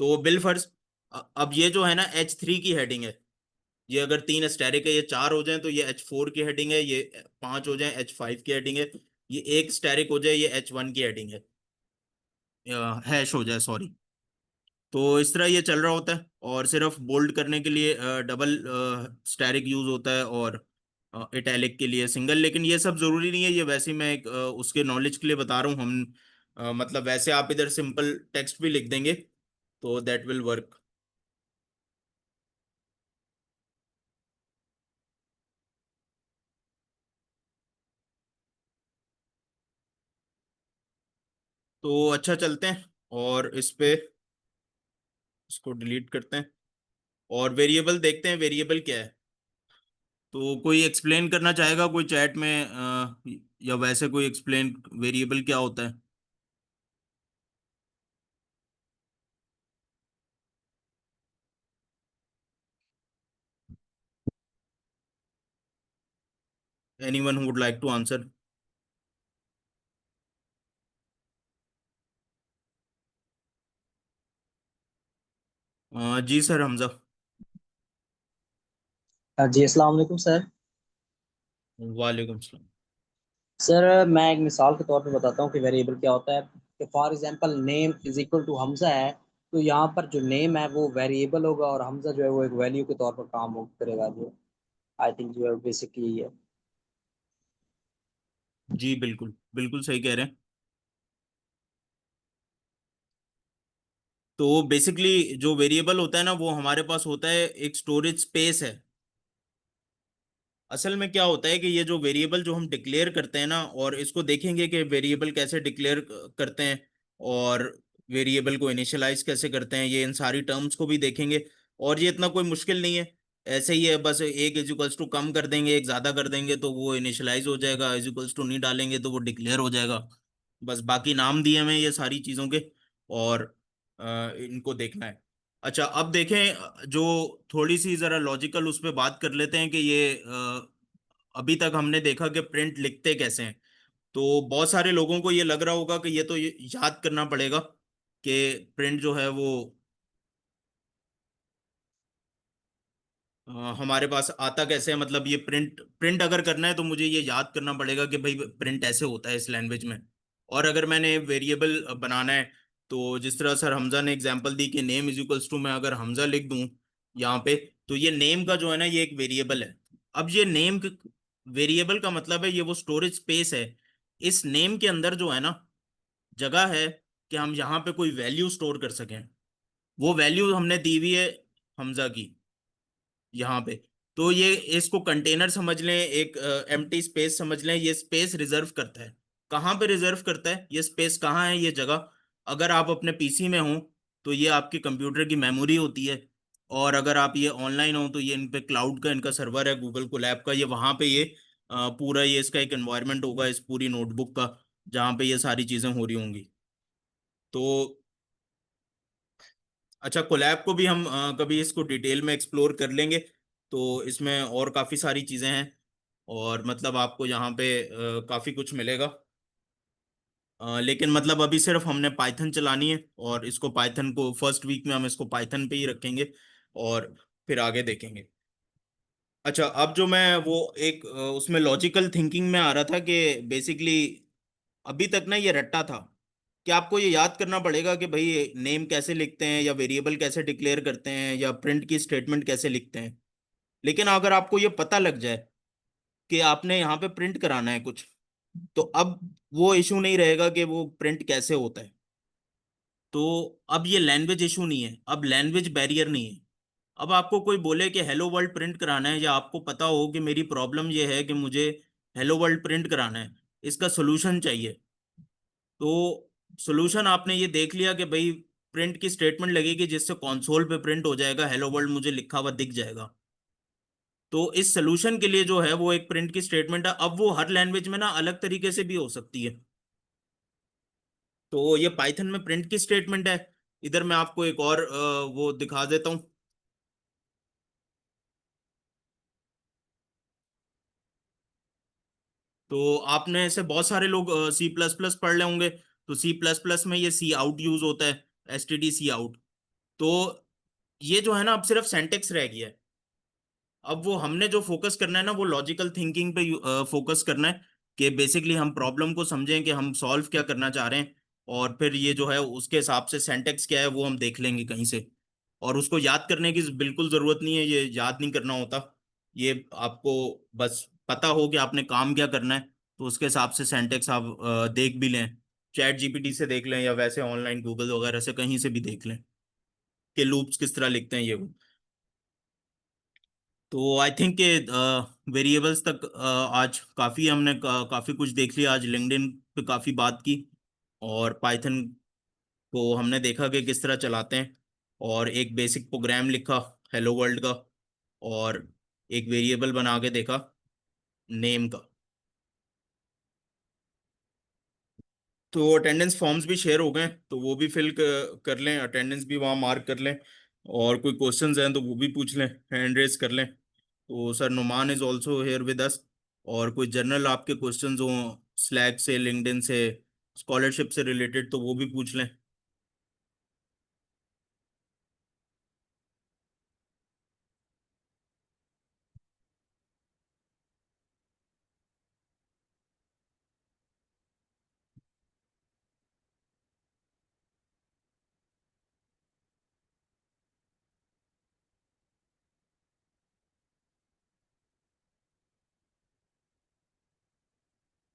तो बिलफर्ज, अब ये जो है ना H3 की हेडिंग है, ये अगर 3 स्टैरिक है, ये 4 हो जाए तो ये H4 की हेडिंग है, ये 5 हो जाए H5 की हेडिंग है, ये एक स्टैरिक हो जाए ये H1 की हेडिंग है, हैश हो जाए, सॉरी। तो इस तरह ये चल रहा होता है, और सिर्फ बोल्ड करने के लिए डबल स्टैरिक यूज होता है, और इटैलिक के लिए सिंगल। लेकिन ये सब जरूरी नहीं है, ये वैसे ही मैं एक उसके नॉलेज के लिए बता रहा हूँ। हम मतलब वैसे आप इधर सिंपल टेक्स्ट भी लिख देंगे तो दैट विल वर्क। तो अच्छा, चलते हैं और इस पे इसको डिलीट करते हैं, और वेरिएबल देखते हैं वेरिएबल क्या है। तो कोई एक्सप्लेन करना चाहेगा कोई चैट में, या वैसे कोई एक्सप्लेन वेरिएबल क्या होता है? Anyone who would like to answer? जी सर, हमजा। जी अस्सलाम वालेकुम सर। वालेकुम सलाम। सर मैं एक मिसाल के तौर पे बताता हूँ कि वेरिएबल क्या होता है। कि for example name is equal to Hamza है, तो यहाँ पर जो नेम है वो वेरिएबल होगा और हमजा जो है वो एक वैल्यू के तौर पर काम करेगा। जो आई थिंक जो है बेसिकली ये है। जी बिल्कुल बिल्कुल सही कह रहे हैं। तो बेसिकली जो वेरिएबल होता है ना, वो हमारे पास होता है, एक स्टोरेज स्पेस है। असल में क्या होता है कि ये जो वेरिएबल जो हम डिक्लेयर करते हैं ना, और इसको देखेंगे कि वेरिएबल कैसे डिक्लेयर करते हैं, और वेरिएबल को इनिशियलाइज कैसे करते हैं, ये इन सारी टर्म्स को भी देखेंगे। और ये इतना कोई मुश्किल नहीं है, ऐसे ही है, बस एक इज इक्वल्स टू कम कर देंगे, एक ज्यादा कर देंगे तो वो इनिशियलाइज हो जाएगा, इज इक्वल्स टू नहीं डालेंगे तो वो डिक्लेयर हो जाएगा। बस बाकी नाम दिए हुए हैं ये सारी चीजों के, और इनको देखना है। अच्छा, अब देखें जो थोड़ी सी जरा लॉजिकल उस पर बात कर लेते हैं कि ये अभी तक हमने देखा कि प्रिंट लिखते कैसे हैं। तो बहुत सारे लोगों को ये लग रहा होगा कि ये तो ये याद करना पड़ेगा कि प्रिंट जो है वो हमारे पास आता कैसे है। मतलब ये प्रिंट प्रिंट अगर करना है तो मुझे ये याद करना पड़ेगा कि भाई प्रिंट ऐसे होता है इस लैंग्वेज में। और अगर मैंने वेरिएबल बनाना है, तो जिस तरह सर हमजा ने एग्जांपल दी कि नेम इज इक्वल्स टू, मैं अगर हमजा लिख दूं यहाँ पे, तो ये नेम का जो है ना ये एक वेरिएबल है। अब ये नेम वेरिएबल का मतलब है ये वो स्टोरेज स्पेस है। इस नेम के अंदर जो है ना जगह है कि हम यहाँ पे कोई वैल्यू स्टोर कर सकें। वो वैल्यू हमने दी हुई है हमजा की यहाँ पे। तो ये इसको कंटेनर समझ लें, एक एम्प्टी स्पेस समझ लें। ये स्पेस रिजर्व करता है। कहाँ पे रिजर्व करता है ये स्पेस, कहाँ है ये जगह? अगर आप अपने पीसी में हो तो ये आपके कंप्यूटर की मेमोरी होती है, और अगर आप ये ऑनलाइन हो तो ये इन पे क्लाउड का इनका सर्वर है, गूगल कोलैब का, ये वहाँ पे ये पूरा ये इसका एक एनवायरनमेंट होगा इस पूरी नोटबुक का, जहाँ पे ये सारी चीज़ें हो रही होंगी। तो अच्छा, कोलैब को भी हम कभी इसको डिटेल में एक्सप्लोर कर लेंगे। तो इसमें और काफ़ी सारी चीज़ें हैं, और मतलब आपको यहाँ पे काफ़ी कुछ मिलेगा। लेकिन मतलब अभी सिर्फ हमने पाइथन चलानी है, और इसको पाइथन को फर्स्ट वीक में हम इसको पाइथन पे ही रखेंगे, और फिर आगे देखेंगे। अच्छा, अब जो मैं वो एक उसमें लॉजिकल थिंकिंग में आ रहा था कि बेसिकली अभी तक ना ये रट्टा था कि आपको ये याद करना पड़ेगा कि भाई नेम कैसे लिखते हैं, या वेरिएबल कैसे डिक्लेयर करते हैं, या प्रिंट की स्टेटमेंट कैसे लिखते हैं। लेकिन अगर आपको ये पता लग जाए कि आपने यहाँ पे प्रिंट कराना है कुछ, तो अब वो इशू नहीं रहेगा कि वो प्रिंट कैसे होता है। तो अब ये लैंग्वेज इशू नहीं है, अब लैंग्वेज बैरियर नहीं है। अब आपको कोई बोले कि हेलो वर्ल्ड प्रिंट कराना है, या आपको पता हो कि मेरी प्रॉब्लम ये है कि मुझे हेलो वर्ल्ड प्रिंट कराना है, इसका सोल्यूशन चाहिए। तो सोल्यूशन आपने ये देख लिया कि भाई प्रिंट की स्टेटमेंट लगेगी जिससे कंसोल पे प्रिंट हो जाएगा, हेलो वर्ल्ड मुझे लिखा हुआ दिख जाएगा। तो इस सोल्यूशन के लिए जो है वो एक प्रिंट की स्टेटमेंट है। अब वो हर लैंग्वेज में ना अलग तरीके से भी हो सकती है। तो ये पाइथन में प्रिंट की स्टेटमेंट है। इधर मैं आपको एक और वो दिखा देता हूँ। तो आपने ऐसे बहुत सारे लोग सी प्लस प्लस पढ़ रहे होंगे, तो सी प्लस प्लस में ये सी आउट यूज होता है, एसटीडी सी आउट। तो ये जो है ना अब सिर्फ सेंटेक्स रह गया है। अब वो हमने जो फोकस करना है ना वो लॉजिकल थिंकिंग पे फोकस करना है, कि बेसिकली हम प्रॉब्लम को समझें कि हम सॉल्व क्या करना चाह रहे हैं, और फिर ये जो है उसके हिसाब से सिंटैक्स क्या है वो हम देख लेंगे कहीं से। और उसको याद करने की बिल्कुल जरूरत नहीं है, ये याद नहीं करना होता। ये आपको बस पता हो कि आपने काम क्या करना है, तो उसके हिसाब से सिंटैक्स आप देख भी लें, चैट जीपीटी से देख लें या वैसे ऑनलाइन गूगल वगैरह से कहीं से भी देख लें कि लूप्स किस तरह लिखते हैं ये वो। तो आई थिंक के वेरिएबल्स तक आज काफ़ी हमने काफ़ी कुछ देख लिया, आज लिंक्डइन पे काफ़ी बात की, और पाइथन को हमने देखा कि किस तरह चलाते हैं, और एक बेसिक प्रोग्राम लिखा हेलो वर्ल्ड का, और एक वेरिएबल बना के देखा नेम का। तो अटेंडेंस फॉर्म्स भी शेयर हो गए, तो वो भी फिल कर लें, अटेंडेंस भी वहाँ मार्क कर लें, और कोई क्वेश्चंस हैं तो वो भी पूछ लें, हैंड रेज कर लें। तो sir Numan is also here with us, और कोई जनरल आपके क्वेश्चंस हो स्लैक से, लिंक्डइन से, स्कॉलरशिप से रिलेटेड, तो वो भी पूछ लें।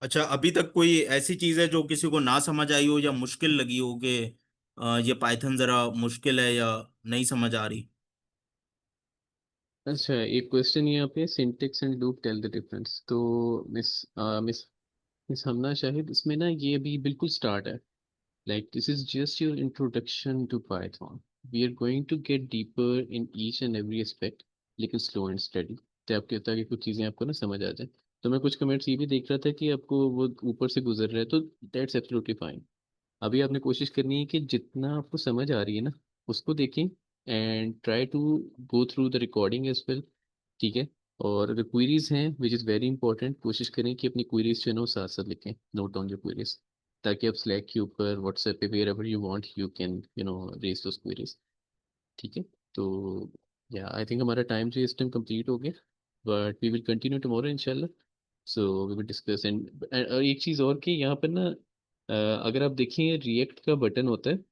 अच्छा, अभी तक कोई ऐसी चीज़ है जो किसी को ना समझ आई हो या मुश्किल लगी हो कि ये पाइथन ज़रा मुश्किल है या नहीं समझ आ रही? अच्छा, एक क्वेश्चन यहाँ पे syntax and loop tell the difference. तो miss miss miss Hamna Shahid, इसमें ना ये अभी बिल्कुल स्टार्ट है। Like this is just your introduction to Python. We are going to get deeper in each and every aspect, लेकिन slow and steady। तो आपके ताकि कुछ चीज़ें आपको ना समझ आ जाए। तो मैं कुछ कमेंट्स ये भी देख रहा था कि आपको वो ऊपर से गुजर रहा है, तो दैट्स एब्सोल्युटली फाइन। अभी आपने कोशिश करनी है कि जितना आपको समझ आ रही है ना उसको देखें, and try to go through the recording as well. ठीक है। और अगर क्वेरीज हैं विच इज़ वेरी इंपॉर्टेंट, कोशिश करें कि अपनी क्वेरीज जो है ना वो साथ साथ लिखें, नोट डाउन योर क्वेरीज, ताकि आप स्लैक के ऊपर, व्हाट्सएप पे, wherever you want you can raise those queries. ठीक है। तो या आई थिंक हमारा टाइम जो इस टाइम कंप्लीट हो गया, but we will continue tomorrow इंशाल्लाह। So we will discuss. And एक चीज़ और कि यहाँ पर ना अगर आप देखें रिएक्ट का बटन होता है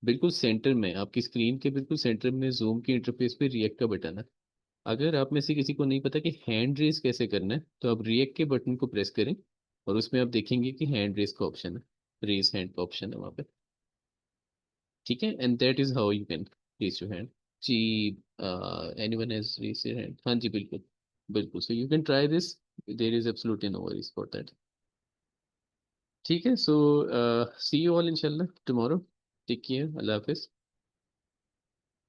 बिल्कुल सेंटर में, आपकी स्क्रीन के बिल्कुल सेंटर में जूम के इंटरफेस पे रिएक्ट का बटन है। अगर आप में से किसी को नहीं पता कि हैंड रेस कैसे करना है, तो आप रिएक्ट के बटन को प्रेस करें, और उसमें आप देखेंगे कि हैंड रेस का ऑप्शन है, रेस हैंड का ऑप्शन है वहाँ पे। ठीक है। And that is how you can raise your hand. जी, anyone has raise your hand? हाँ जी, बिल्कुल बिल्कुल। So you can try this, there is absolutely no worries for that. ठीक है। सो सी यू ऑल इंशाल्लाह टुमारो। टेक केयर, अल्लाह हाफिज।